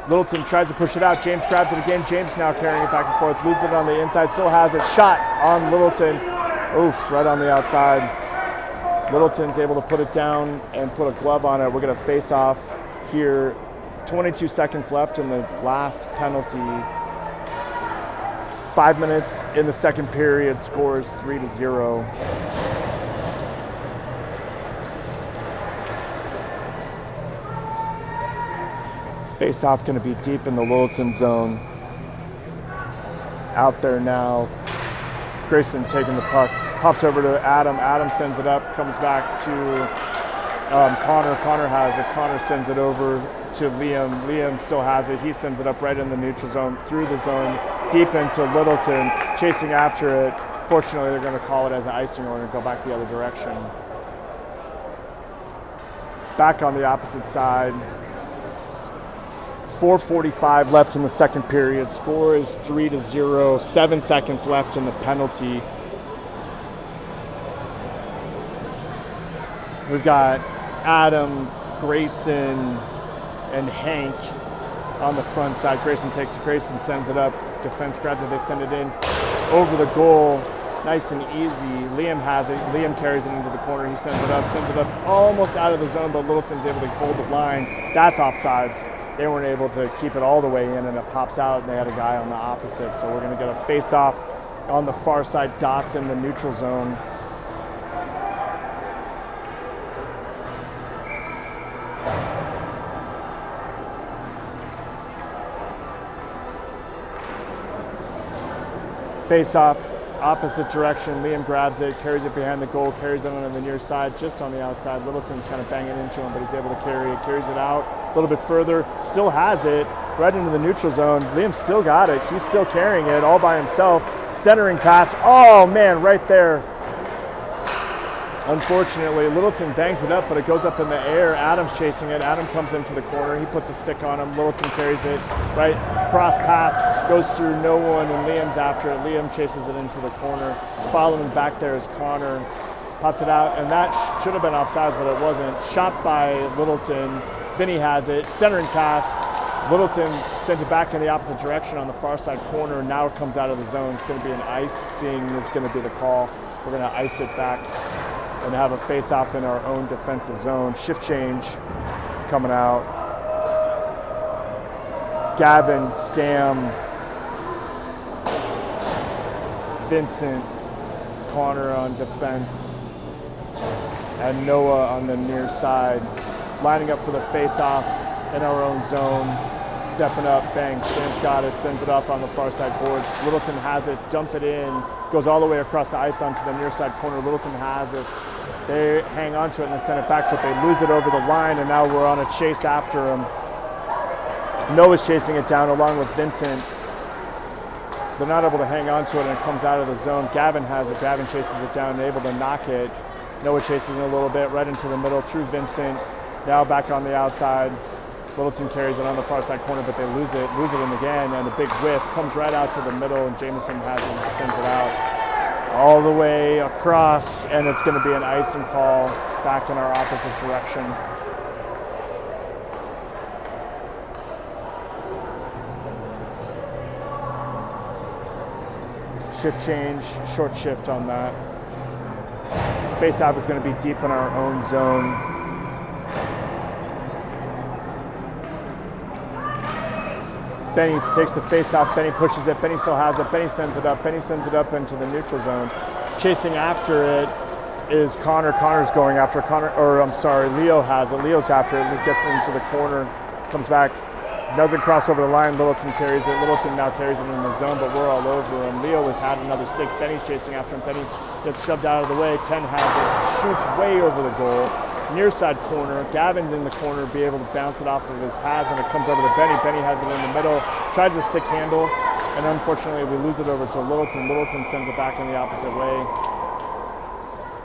Littleton tries to push it out. James grabs it again. James now carrying it back and forth. Loses it on the inside. Still has it. Shot on Littleton. Oof, right on the outside. Littleton's able to put it down and put a glove on it. We're going to face off here. 22 seconds left in the last penalty. 5 minutes in the second period. Scores 3-0. Face-off going to be deep in the Littleton zone. Out there now. Grayson taking the puck. Pops over to Adam. Adam sends it up. Comes back to Connor. Connor has it. Connor sends it over to Liam. Liam still has it. He sends it up right in the neutral zone, through the zone, deep into Littleton, chasing after it. Fortunately, they're going to call it as an icing order and go back the other direction. Back on the opposite side. 4:45 left in the second period. Score is 3-0. 7 seconds left in the penalty. We've got Adam, Grayson, and Hank on the front side. Grayson takes it. Grayson sends it up. Defense grabs it. They send it in over the goal. Nice and easy. Liam has it. Liam carries it into the corner. He sends it up almost out of the zone, but Littleton's able to hold the line. That's offsides. They weren't able to keep it all the way in, and it pops out, and they had a guy on the opposite. So we're going to get a face-off on the far side. Dots in the neutral zone. Face-off, opposite direction. Liam grabs it, carries it behind the goal, carries it on the near side, just on the outside. Littleton's kind of banging into him, but he's able to carry it, carries it out a little bit further, still has it, right into the neutral zone. Liam still got it. He's still carrying it all by himself. Centering pass. Oh, man, right there. Unfortunately, Littleton bangs it up, but it goes up in the air. Adam's chasing it. Adam comes into the corner. He puts a stick on him. Littleton carries it. Right, cross pass, goes through no one, and Liam's after it. Liam chases it into the corner. Following back there is Connor. Pops it out, and that should have been offsides, but it wasn't. Shot by Littleton. Vinny has it. Centering pass. Littleton sent it back in the opposite direction on the far side corner. Now it comes out of the zone. It's going to be an icing is going to be the call. We're going to ice it back and have a face-off in our own defensive zone. Shift change coming out. Gavin, Sam, Vincent, Connor on defense, and Noah on the near side. Lining up for the face-off in our own zone. Stepping up, bang, Sam's got it, sends it off on the far side boards. Littleton has it, dump it in, goes all the way across the ice onto the near side corner. Littleton has it. They hang on to it and they send it back, but they lose it over the line, and now we're on a chase after him. Noah's chasing it down along with Vincent. They're not able to hang on to it, and it comes out of the zone. Gavin has it. Gavin chases it down and able to knock it. Noah chases it a little bit right into the middle through Vincent. Now back on the outside. Littleton carries it on the far side corner, but they lose it in again, and a big whiff comes right out to the middle, and Jameson has it and sends it out all the way across, and it's going to be an icing call back in our opposite direction. Shift change, short shift on that. Face-off is going to be deep in our own zone. Benny takes the face-off. Benny pushes it. Benny still has it. Benny sends it up. Benny sends it up into the neutral zone. Chasing after it is Connor. Connor's going after Connor, or I'm sorry, Leo has it. Leo's after it. He gets it into the corner, comes back, doesn't cross over the line. Littleton carries it. Littleton now carries it in the zone, but we're all over him. Leo has had another stick. Benny's chasing after him. Benny gets shoved out of the way. 10 has it. Shoots way over the goal. near side corner. Gavin's in the corner, be able to bounce it off of his pads, and it comes over to Benny. Benny has it in the middle, tries to stick handle, and unfortunately we lose it over to Littleton. Littleton sends it back in the opposite way.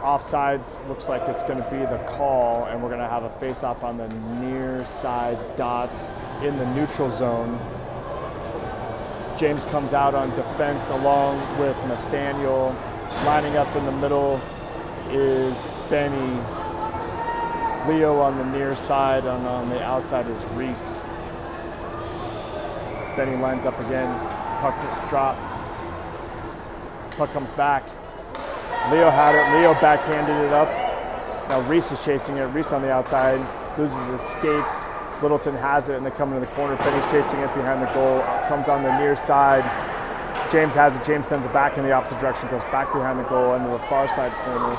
Offsides looks like it's going to be the call, and we're going to have a face-off on the near side dots in the neutral zone. James comes out on defense along with Nathaniel. Lining up in the middle is Benny. Leo on the near side, and on the outside is Reese. Benny lines up again. Puck drop. Puck comes back. Leo had it. Leo backhanded it up. Now Reese is chasing it. Reese on the outside loses his skates. Littleton has it, and they come into the corner. Benny's chasing it behind the goal. Comes on the near side. James has it. James sends it back in the opposite direction. Goes back behind the goal into the far side corner.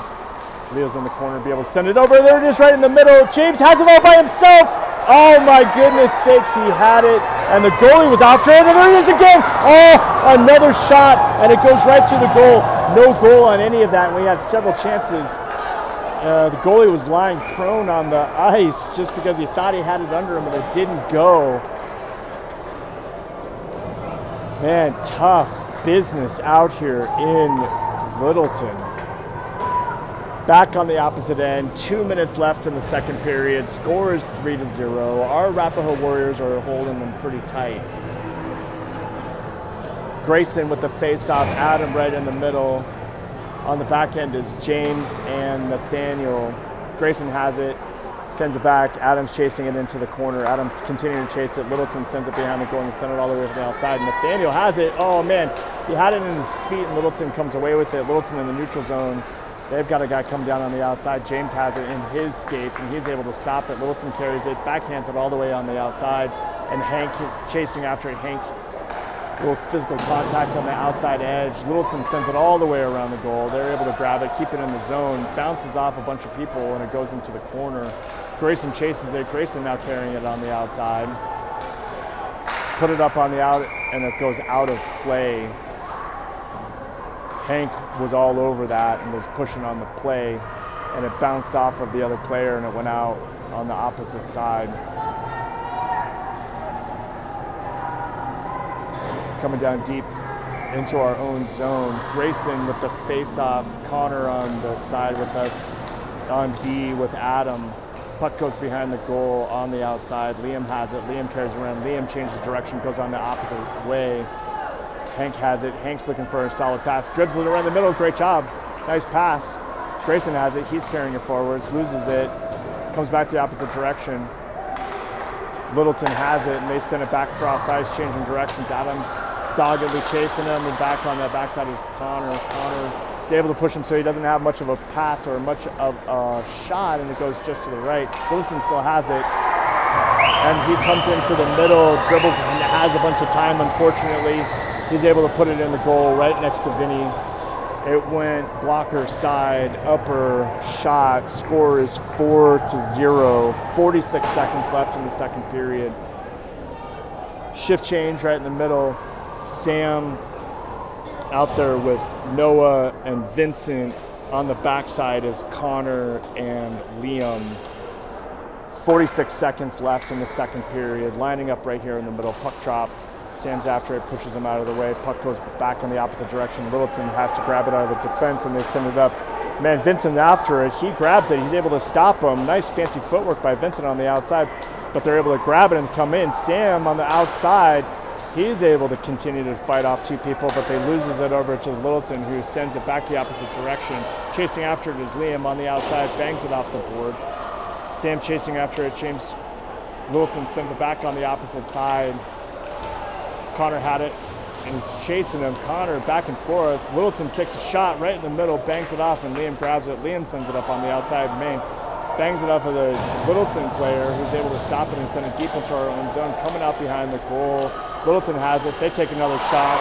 Leo's in the corner, be able to send it over. There it is, right in the middle. James has it all by himself. Oh my goodness sakes, he had it, and the goalie was after it, and there he is again. Oh, another shot, and it goes right to the goal. No goal on any of that, and we had several chances. The goalie was lying prone on the ice just because he thought he had it under him, but it didn't go. Man, tough business out here in Littleton. Back on the opposite end, 2 minutes left in the second period. Score is 3-0. Our Arapahoe Warriors are holding them pretty tight. Grayson with the face-off, Adam right in the middle. On the back end is James and Nathaniel. Grayson has it, sends it back. Adam's chasing it into the corner. Adam continuing to chase it. Littleton sends it behind the goal and sends it all the way to the outside. Nathaniel has it. Oh man, he had it in his feet, and Littleton comes away with it. Littleton in the neutral zone. They've got a guy come down on the outside. James has it in his skates, and he's able to stop it. Littleton carries it, backhands it all the way on the outside, and Hank is chasing after it. Hank, little physical contact on the outside edge. Littleton sends it all the way around the goal. They're able to grab it, keep it in the zone, bounces off a bunch of people, and it goes into the corner. Grayson chases it. Grayson now carrying it on the outside. Put it up on the out, and it goes out of play. Hank was all over that and was pushing on the play, and it bounced off of the other player and it went out on the opposite side. Coming down deep into our own zone. Grayson with the face-off. Connor on the side with us on D with Adam. Puck goes behind the goal on the outside. Liam has it. Liam carries around. Liam changes direction, goes on the opposite way. Hank has it. Hank's looking for a solid pass. Dribbles it around the middle. Great job. Nice pass. Grayson has it. He's carrying it forwards. Loses it. Comes back to the opposite direction. Littleton has it, and they send it back across ice, changing directions. Adam doggedly chasing him, and back on that backside is Connor. Connor is able to push him so he doesn't have much of a pass or much of a shot, and it goes just to the right. Littleton still has it, and he comes into the middle, dribbles, and has a bunch of time, unfortunately. He's able to put it in the goal right next to Vinny. It went blocker side, upper shot. Score is 4-0. 46 seconds left in the second period. Shift change right in the middle. Sam out there with Noah and Vincent. On the backside is Connor and Liam. 46 seconds left in the second period. Lining up right here in the middle. Puck drop. Sam's after it, pushes him out of the way. Puck goes back in the opposite direction. Littleton has to grab it out of the defense, and they send it up. Man, Vincent after it. He grabs it. He's able to stop him. Nice fancy footwork by Vincent on the outside, but they're able to grab it and come in. Sam on the outside. He's able to continue to fight off two people, but they loses it over to Littleton, who sends it back the opposite direction. Chasing after it is Liam on the outside, bangs it off the boards. Sam chasing after it. James Littleton sends it back on the opposite side. Connor had it and is chasing him. Connor back and forth. Littleton takes a shot right in the middle, bangs it off, and Liam grabs it. Liam sends it up on the outside. Main bangs it off of the Littleton player, who's able to stop it and send it deep into our own zone. Coming out behind the goal. Littleton has it. They take another shot.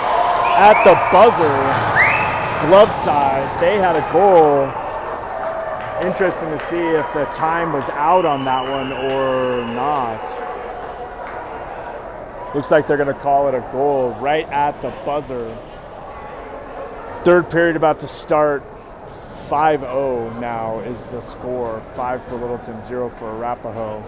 At the buzzer, glove side, they had a goal. Interesting to see if the time was out on that one or not. Looks like they're going to call it a goal right at the buzzer. Third period about to start. 5-0 now is the score. 5 for Littleton, 0 for Arapahoe.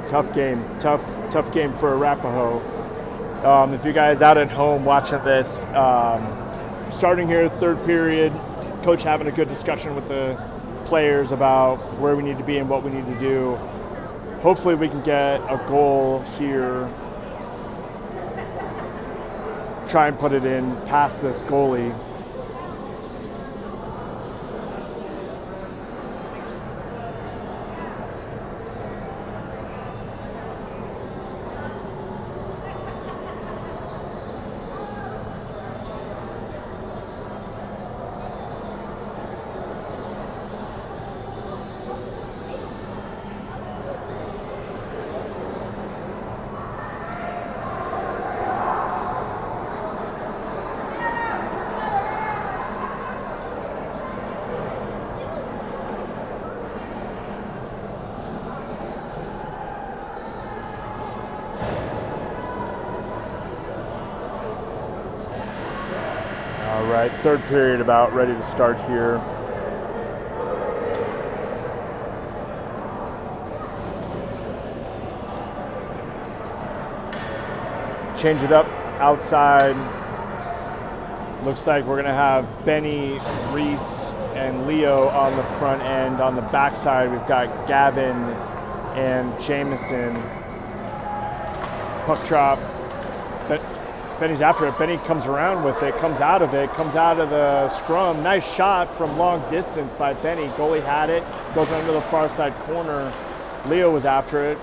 Tough game for Arapahoe. If you guys out at home watching this, starting here, third period, coach having a good discussion with the players about where we need to be and what we need to do. Hopefully we can get a goal here, try and put it in past this goalie. All right, third period about ready to start here. Change it up outside. Looks like we're gonna have Benny, Reese, and Leo on the front end. On the backside, we've got Gavin and Jameson. Puck drop. Benny's after it. Benny comes around with it, comes out of the scrum. Nice shot from long distance by Benny. Goalie had it, goes under the far side corner. Leo was after it.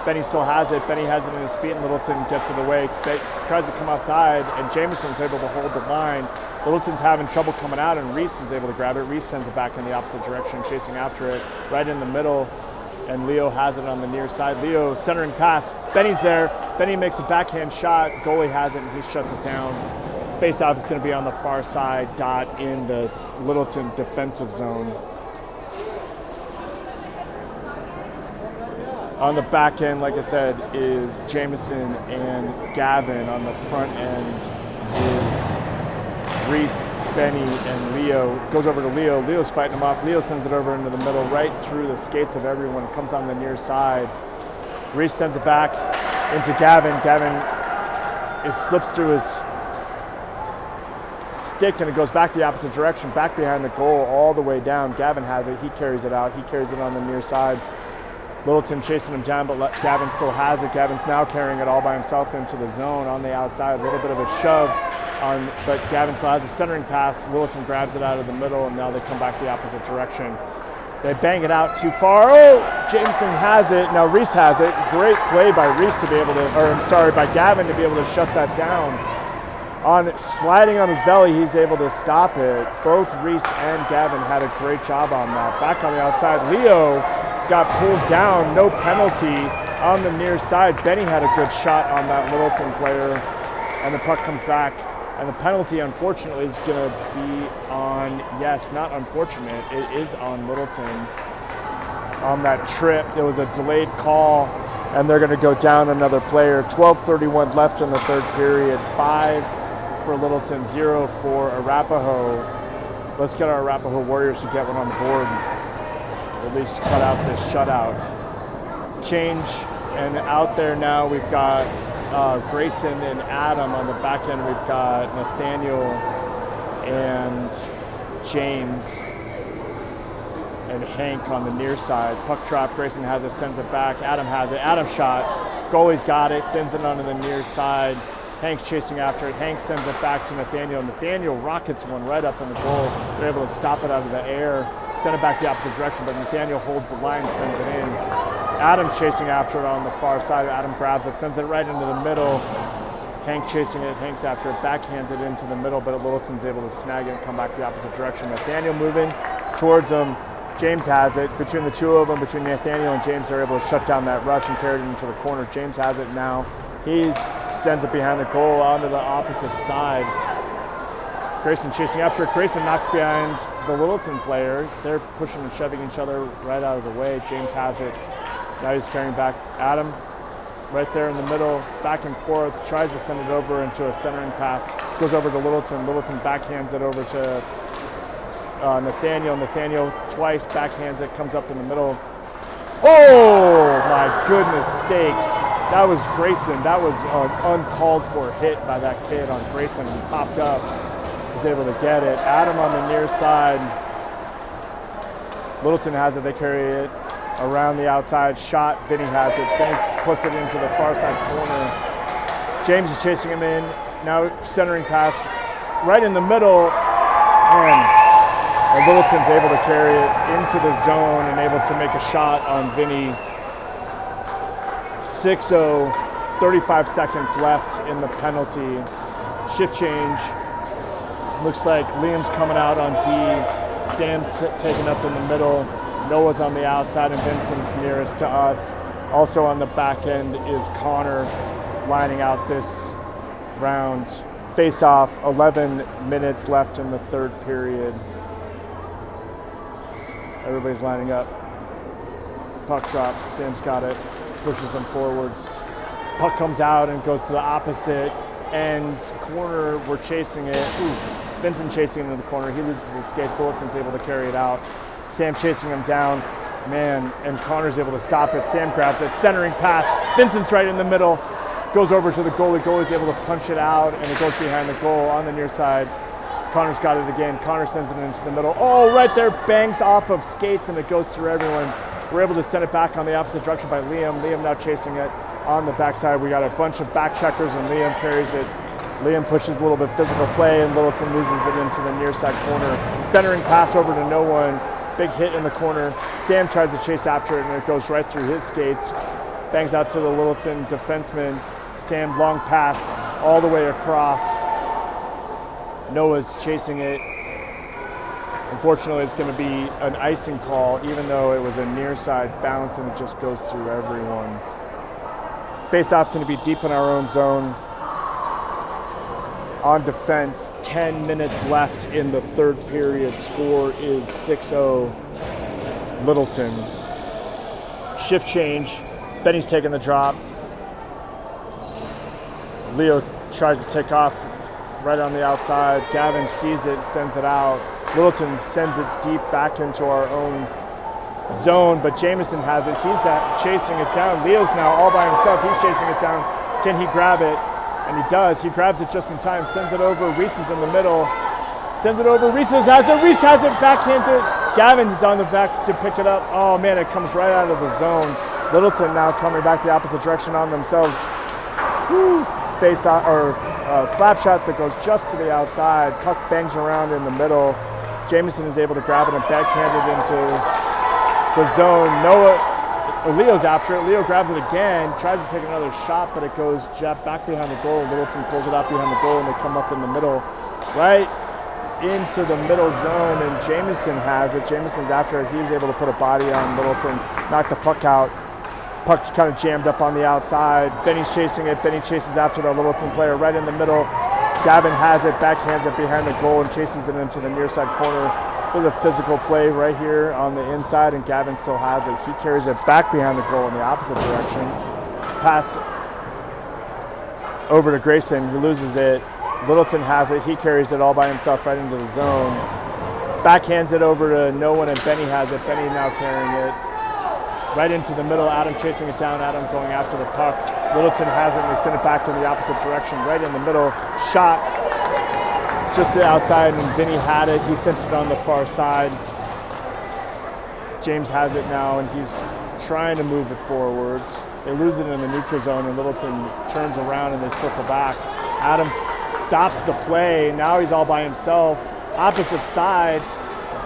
Benny still has it. Benny has it in his feet, and Littleton gets it away. Tries to come outside, and Jameson's able to hold the line. Littleton's having trouble coming out, and Reese is able to grab it. Reese sends it back in the opposite direction, chasing after it, right in the middle. And Leo has it on the near side. Leo centering pass. Benny's there. Benny makes a backhand shot. Goalie has it, and he shuts it down. Face-off is going to be on the far side, dot in the Littleton defensive zone. On the back end, like I said, is Jameson and Gavin. On the front end is Reese, Benny, and Leo. Goes over to Leo. Leo's fighting him off. Leo sends it over into the middle, right through the skates of everyone. It comes on the near side. Reese sends it back into Gavin. Gavin, it slips through his stick, and it goes back the opposite direction, back behind the goal, all the way down. Gavin has it. He carries it out. He carries it on the near side. Littleton chasing him down, but Gavin still has it. Gavin's now carrying it all by himself into the zone on the outside. A little bit of a shove, but Gavin still has a centering pass. Littleton grabs it out of the middle, and now they come back the opposite direction. They bang it out too far. Oh, Jameson has it. Now Reese has it. Great play by Reese to be able to, by Gavin to be able to shut that down. On sliding on his belly, he's able to stop it. Both Reese and Gavin had a great job on that. Back on the outside, Leo got pulled down, no penalty on the near side. Benny had a good shot on that Littleton player, and the puck comes back. And the penalty, unfortunately, is going to be on, yes, not unfortunate, it is on Littleton. On that trip, there was a delayed call, and they're going to go down another player. 12:31 left in the third period. 5 for Littleton, 0 for Arapahoe. Let's get our Arapahoe Warriors to get one on the board. At least cut out this shutout. Change, and out there now we've got Grayson and Adam. On the back end we've got Nathaniel and James and Hank on the near side. Puck drop, Grayson has it, sends it back. Adam has it, Adam shot. Goalie's got it, sends it onto the near side. Hank's chasing after it. Hank sends it back to Nathaniel. Nathaniel rockets one right up in the goal. They're able to stop it out of the air, send it back the opposite direction, but Nathaniel holds the line, sends it in. Adam's chasing after it on the far side. Adam grabs it, sends it right into the middle. Hank chasing it, Hank's after it, backhands it into the middle, but Littleton's able to snag it and come back the opposite direction. Nathaniel moving towards him, James has it. Between the two of them, between Nathaniel and James, they're able to shut down that rush and carry it into the corner. James has it now. He sends it behind the goal onto the opposite side. Grayson chasing after it. Grayson knocks behind the Littleton player. They're pushing and shoving each other right out of the way. James has it. Now he's carrying back. Adam right there in the middle, back and forth, tries to send it over into a centering pass. Goes over to Littleton. Littleton backhands it over to Nathaniel. Nathaniel twice backhands it, comes up in the middle. Oh my goodness sakes. That was Grayson. That was an uncalled for hit by that kid on Grayson. He popped up, was able to get it. Adam on the near side. Littleton has it, they carry it around the outside. Shot, Vinny has it. Vinny puts it into the far side corner. James is chasing him in. Now centering pass right in the middle. And Littleton's able to carry it into the zone and able to make a shot on Vinny. 6-0, 35 seconds left in the penalty. Shift change. Looks like Liam's coming out on D. Sam's taken up in the middle. Noah's on the outside and Vincent's nearest to us. Also on the back end is Connor lining out this round. Face off, 11 minutes left in the third period. Everybody's lining up. Puck drop, Sam's got it, pushes them forwards. Puck comes out and goes to the opposite end corner. We're chasing it. Oof. Vincent chasing him into the corner. He loses his skates. Littleton's able to carry it out. Sam chasing him down. Man, and Connor's able to stop it. Sam grabs it. Centering pass. Vincent's right in the middle. Goes over to the goalie. Goalie's able to punch it out, and it goes behind the goal on the near side. Connor's got it again. Connor sends it into the middle. Oh, right there. Bangs off of skates, and it goes through everyone. We're able to send it back on the opposite direction by Liam. Liam now chasing it on the backside. We got a bunch of back checkers, and Liam carries it. Liam pushes a little bit physical play, and Littleton loses it into the near side corner. Centering pass over to no one. Big hit in the corner. Sam tries to chase after it, and it goes right through his skates. Bangs out to the Littleton defenseman. Sam, long pass all the way across. Noah's chasing it. Unfortunately, it's going to be an icing call, even though it was a near side bounce, and it just goes through everyone. Face-off going to be deep in our own zone. On defense, 10 minutes left in the third period. Score is 6-0 Littleton. Shift change. Benny's taking the drop. Leo tries to take off right on the outside. Gavin sees it, sends it out. Littleton sends it deep back into our own zone, but Jamison has it. He's chasing it down. Leo's now all by himself. He's chasing it down. Can he grab it? And he does. He grabs it just in time, sends it over. Reese is in the middle. Sends it over. Reese has it. Reese has it. Backhands it. Gavin's on the back to pick it up. Oh, man, it comes right out of the zone. Littleton now coming back the opposite direction on themselves. Woo. Face on, or slap shot that goes just to the outside. Puck bangs around in the middle. Jamison is able to grab it and backhand it into the zone. Leo's after it. Leo grabs it again, tries to take another shot, but it goes back behind the goal. Littleton pulls it out behind the goal, and they come up in the middle, right into the middle zone, and Jamison has it. Jamison's after it. He was able to put a body on Littleton, knock the puck out. Puck's kind of jammed up on the outside. Benny's chasing it. Benny chases after the Littleton player right in the middle. Gavin has it, backhands it behind the goal and chases it into the near side corner. There's a physical play right here on the inside, and Gavin still has it. He carries it back behind the goal in the opposite direction. Pass over to Grayson, who loses it. Littleton has it. He carries it all by himself right into the zone. Backhands it over to no one, and Benny has it. Benny now carrying it right into the middle. Adam chasing it down. Adam going after the puck. Littleton has it, and they send it back in the opposite direction, right in the middle. Shot just to the outside, and Vinny had it. He sends it on the far side. James has it now, and he's trying to move it forwards. They lose it in the neutral zone, and Littleton turns around, and they circle back. Adam stops the play. Now he's all by himself. Opposite side,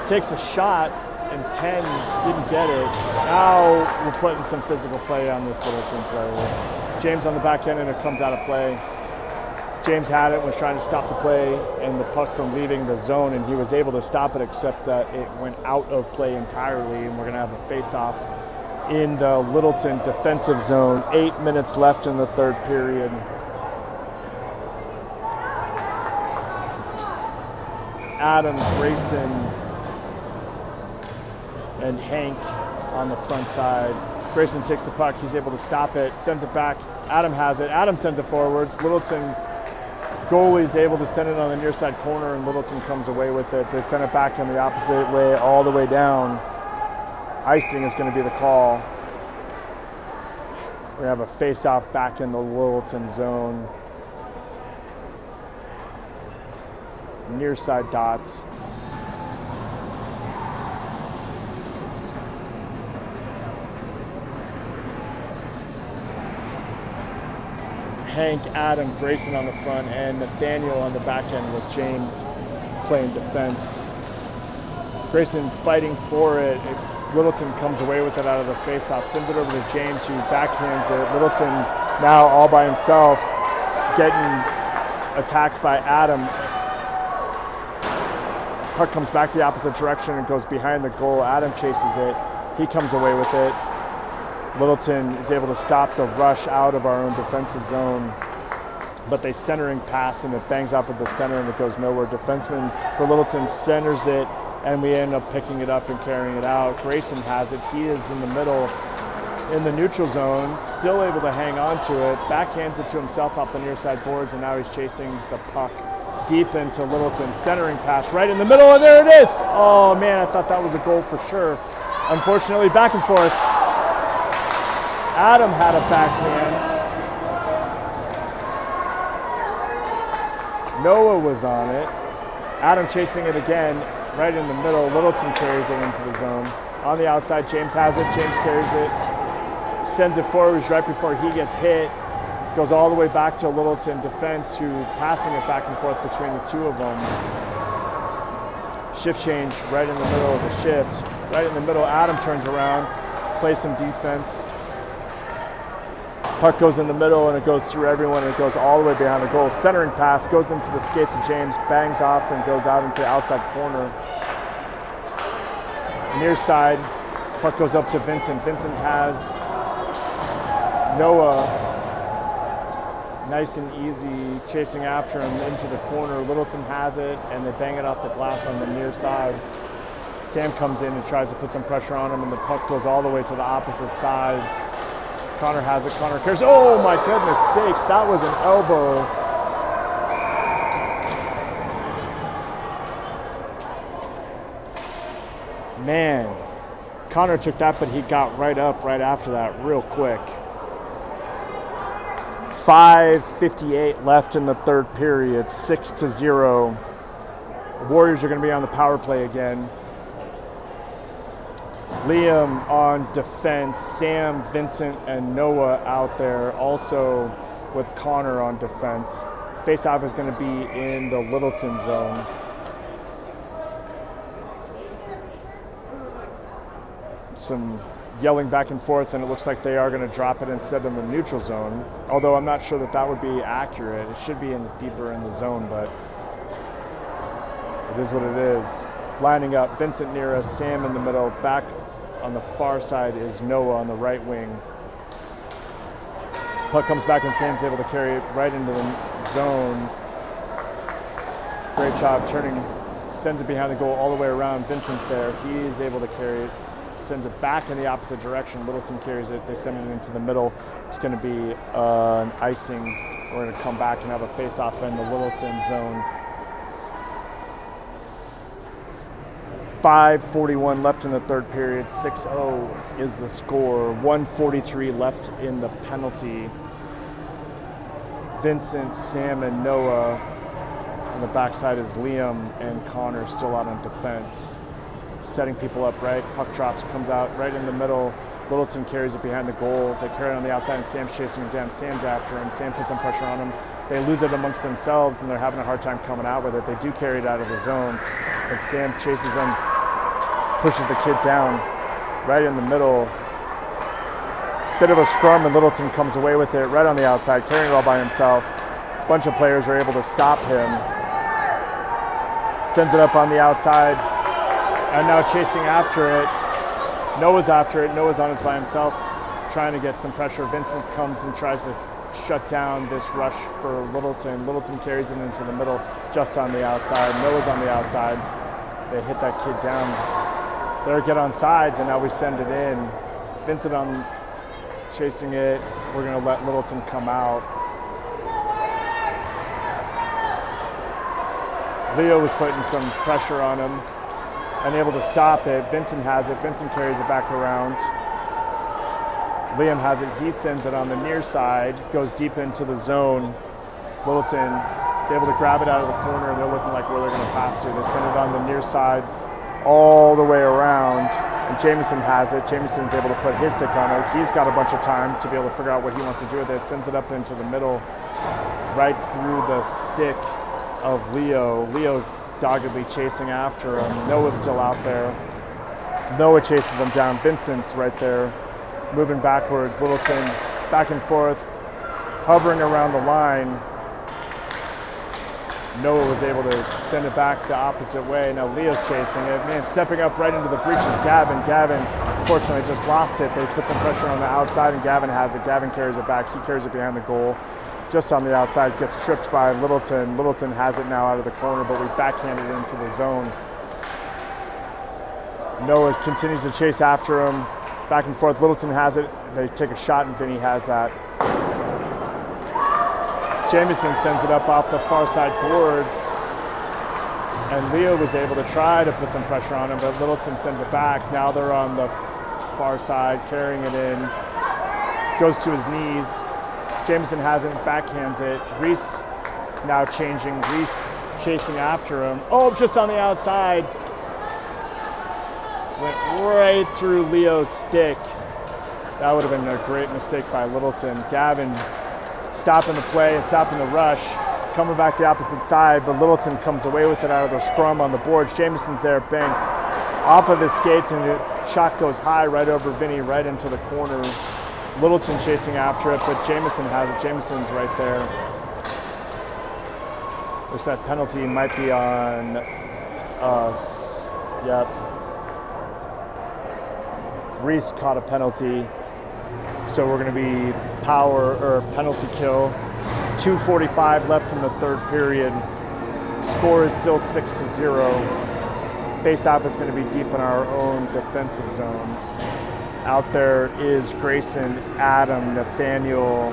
takes a shot, and 10 didn't get it. Now we're putting some physical play on this Littleton player. James on the back end, and it comes out of play. James had it, was trying to stop the play and the puck from leaving the zone, and he was able to stop it, except that it went out of play entirely, and we're going to have a face-off in the Littleton defensive zone. 8 minutes left in the third period. Adam, Grayson, and Hank on the front side. Grayson takes the puck, he's able to stop it, sends it back. Adam has it, Adam sends it forwards. Littleton goalie is able to send it on the near side corner, and Littleton comes away with it. They send it back in the opposite way, all the way down. Icing is going to be the call. We have a face-off back in the Littleton zone. Near side dots. Hank, Adam, Grayson on the front end, Nathaniel on the back end with James playing defense. Grayson fighting for it. Littleton comes away with it out of the faceoff, sends it over to James, who backhands it. Littleton now all by himself, getting attacked by Adam. Puck comes back the opposite direction and goes behind the goal. Adam chases it. He comes away with it. Littleton is able to stop the rush out of our own defensive zone, but they centering pass and it bangs off of the center and it goes nowhere. Defenseman for Littleton centers it, and we end up picking it up and carrying it out. Grayson has it. He is in the middle in the neutral zone, still able to hang on to it, backhands it to himself off the near side boards, and now he's chasing the puck deep into Littleton. Centering pass right in the middle, and there it is. Oh man, I thought that was a goal for sure. Unfortunately, back and forth. Adam had a backhand. Noah was on it. Adam chasing it again, right in the middle. Littleton carries it into the zone. On the outside, James has it. James carries it, sends it forwards right before he gets hit. Goes all the way back to Littleton defense, who passing it back and forth between the two of them. Shift change right in the middle of the shift. Right in the middle, Adam turns around, plays some defense. Puck goes in the middle and it goes through everyone and it goes all the way behind the goal. Centering pass goes into the skates of James, bangs off and goes out into the outside corner. Near side, puck goes up to Vincent. Vincent has Noah, nice and easy, chasing after him into the corner. Littleton has it and they bang it off the glass on the near side. Sam comes in and tries to put some pressure on him, and the puck goes all the way to the opposite side. Connor has it, Connor carries. Oh my goodness sakes, that was an elbow. Man, Connor took that, but he got right up right after that real quick. 5:58 left in the third period, 6-0. Warriors are going to be on the power play again. Liam on defense, Sam, Vincent, and Noah out there, also with Connor on defense. Face-off is going to be in the Littleton zone. Some yelling back and forth, and it looks like they are going to drop it instead in the neutral zone, although I'm not sure that that would be accurate. It should be deeper in the zone, but it is what it is. Lining up, Vincent near us, Sam in the middle, back on the far side is Noah on the right wing. Puck comes back and Sam's able to carry it right into the zone. Great job turning, sends it behind the goal all the way around. Vincent's there, he's able to carry it, sends it back in the opposite direction. Littleton carries it, they send it into the middle. It's going to be an icing. We're going to come back and have a face-off in the Littleton zone. 5:41 left in the third period, 6-0 is the score, 1:43 left in the penalty. Vincent, Sam, and Noah. On the backside is Liam and Connor still out on defense. Setting people up right, puck drops, comes out right in the middle. Littleton carries it behind the goal. They carry it on the outside and Sam's chasing him down. Sam's after him, Sam puts some pressure on him. They lose it amongst themselves and they're having a hard time coming out with it. They do carry it out of the zone, and Sam chases them, pushes the kid down right in the middle. Bit of a scrum, and Littleton comes away with it right on the outside, carrying it all by himself. A bunch of players are able to stop him. Sends it up on the outside, and now chasing after it. Noah's after it. Noah's on it by himself, trying to get some pressure. Vincent comes and tries to shut down this rush for Littleton. Littleton carries it into the middle, just on the outside. Noah's on the outside. They hit that kid down. They're get on sides, and now we send it in. Vincent on chasing it. We're going to let Littleton come out. Leo was putting some pressure on him, unable to stop it. Vincent has it. Vincent carries it back around. Liam has it. He sends it on the near side, goes deep into the zone. Littleton is able to grab it out of the corner, and they're looking like where they're going to pass to. They send it on the near side all the way around, and Jameson has it. Jameson is able to put his stick on it. He's got a bunch of time to be able to figure out what he wants to do with it. Sends it up into the middle, right through the stick of Leo. Leo doggedly chasing after him. Noah's still out there. Noah chases him down. Vincent's right there, moving backwards. Littleton back and forth, hovering around the line. Noah was able to send it back the opposite way. Now Leo's chasing it. Man, stepping up right into the breaches, Gavin. Gavin, unfortunately, just lost it. They put some pressure on the outside, and Gavin has it. Gavin carries it back. He carries it behind the goal. Just on the outside, gets tripped by Littleton. Littleton has it now out of the corner, but we backhand it into the zone. Noah continues to chase after him. Back and forth, Littleton has it. They take a shot, and Vinny has that. Jameson sends it up off the far side boards, and Leo was able to try to put some pressure on him, but Littleton sends it back. Now they're on the far side, carrying it in. Goes to his knees. Jameson has it, backhands it. Reese now changing. Reese chasing after him. Oh, just on the outside. Went right through Leo's stick. That would have been a great mistake by Littleton. Gavin stopping the play and stopping the rush, coming back the opposite side, but Littleton comes away with it out of the scrum on the boards. Jameson's there, bang, off of his skates, and the shot goes high right over Vinny, right into the corner. Littleton chasing after it, but Jameson has it. Jameson's right there. Looks like penalty might be on us. Yep. Reese caught a penalty, so we're going to be power or penalty kill. 2:45 left in the third period. Score is still 6-0. Face-off is going to be deep in our own defensive zone. Out there is Grayson, Adam, Nathaniel,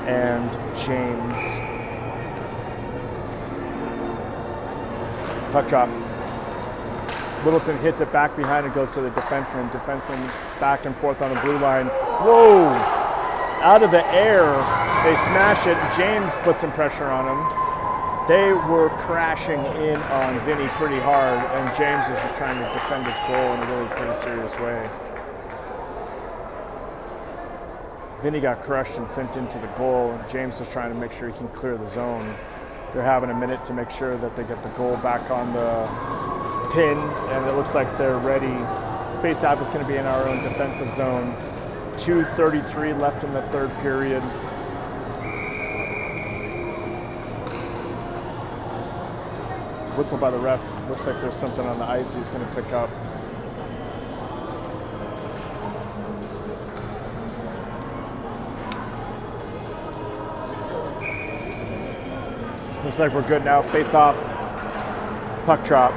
and James. Puck drop. Littleton hits it back behind and goes to the defenseman. Defenseman back and forth on the blue line. Whoa! Out of the air, they smash it. James puts some pressure on him. They were crashing in on Vinny pretty hard, and James was just trying to defend his goal in a really pretty serious way. Vinny got crushed and sent into the goal, and James was trying to make sure he can clear the zone. They're having a minute to make sure that they get the goal back on the pin, and it looks like they're ready. Face-off is going to be in our own defensive zone. 2:33 left in the third period. Whistle by the ref. Looks like there's something on the ice he's going to pick up. Looks like we're good now. Face off. Puck drop.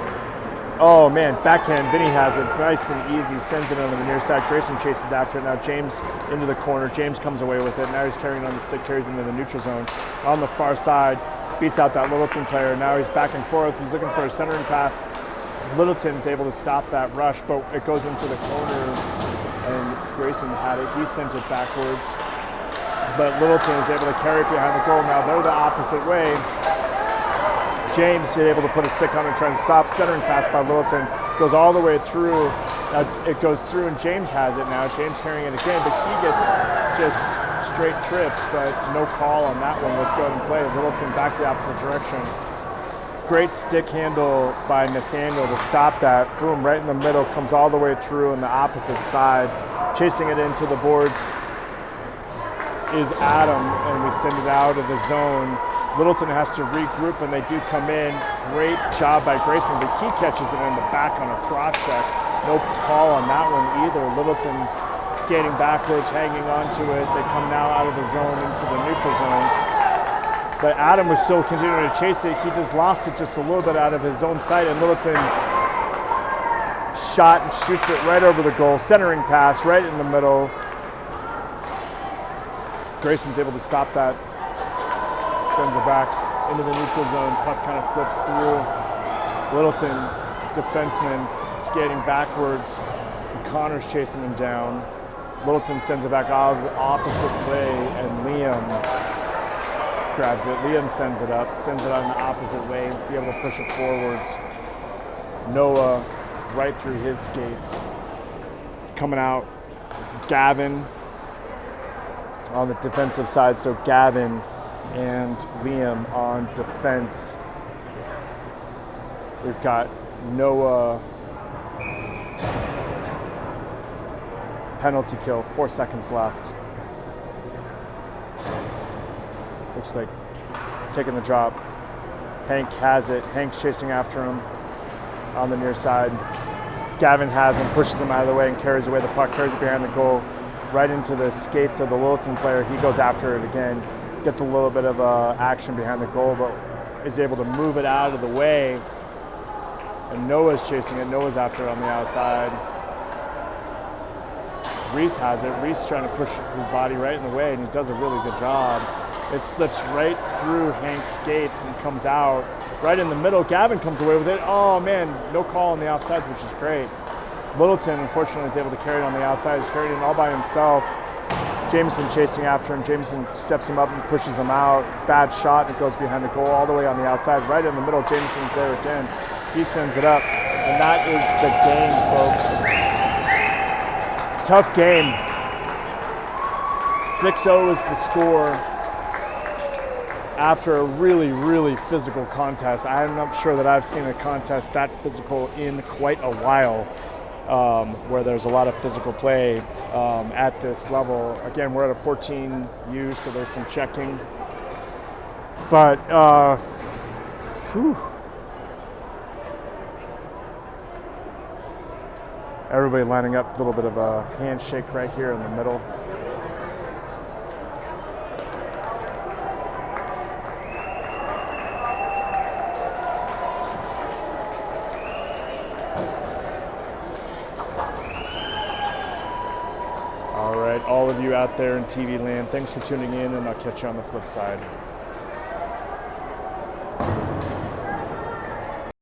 Oh man, backhand. Vinny has it. Nice and easy. Sends it over the near side. Grayson chases after it. Now James into the corner. James comes away with it. Now he's carrying on the stick, carries into the neutral zone. On the far side, beats out that Littleton player. Now he's back and forth. He's looking for a centering pass. Littleton's able to stop that rush, but it goes into the corner, and Grayson had it. He sent it backwards, but Littleton is able to carry it behind the goal. Now they're the opposite way. James is able to put a stick on it and tries to stop. Centering pass by Littleton goes all the way through. It goes through, and James has it now. James carrying it again, but he gets just straight tripped, but no call on that one. Let's go ahead and play. Littleton back the opposite direction. Great stick handle by Nathaniel to stop that. Boom, right in the middle, comes all the way through on the opposite side, chasing it into the boards. is Adam, and we send it out of the zone. Littleton has to regroup, and they do come in. Great job by Grayson, but he catches it in the back on a cross check. No call on that one either. Littleton skating backwards, hanging onto it. They come now out of the zone into the neutral zone. But Adam was still continuing to chase it. He just lost it just a little bit out of his own sight, and Littleton shot and shoots it right over the goal. Centering pass right in the middle. Grayson's able to stop that. Sends it back into the neutral zone. Puck kind of flips through. Littleton, defenseman, skating backwards. Connor's chasing him down. Littleton sends it back the opposite way, and Liam grabs it. Liam sends it up, sends it on the opposite way, be able to push it forwards. Noah right through his skates. Coming out is Gavin on the defensive side, so Gavin and Liam on defense. We've got Noah. Penalty kill, 4 seconds left. Looks like taking the drop. Hank has it. Hank's chasing after him on the near side. Gavin has him, pushes him out of the way and carries away the puck, carries it behind the goal, right into the skates of the Littleton player. He goes after it again, gets a little bit of action behind the goal, but is able to move it out of the way. And Noah's chasing it. Noah's after it on the outside. Reese has it. Reese trying to push his body right in the way, and he does a really good job. It slips right through Hank's skates and comes out right in the middle. Gavin comes away with it. Oh man, no call on the offsides, which is great. Littleton, unfortunately, is able to carry it on the outside. He's carried it all by himself. Jameson chasing after him. Jameson steps him up and pushes him out. Bad shot, and it goes behind the goal all the way on the outside. Right in the middle, Jameson's there again. He sends it up, and that is the game, folks. Tough game. 6-0 is the score after a really, really physical contest. I'm not sure that I've seen a contest that physical in quite a while, where there's a lot of physical play at this level. Again, we're at a 14U, so there's some checking. But, everybody lining up, a little bit of a handshake right here in the middle. All right, all of you out there in TV land, thanks for tuning in, and I'll catch you on the flip side.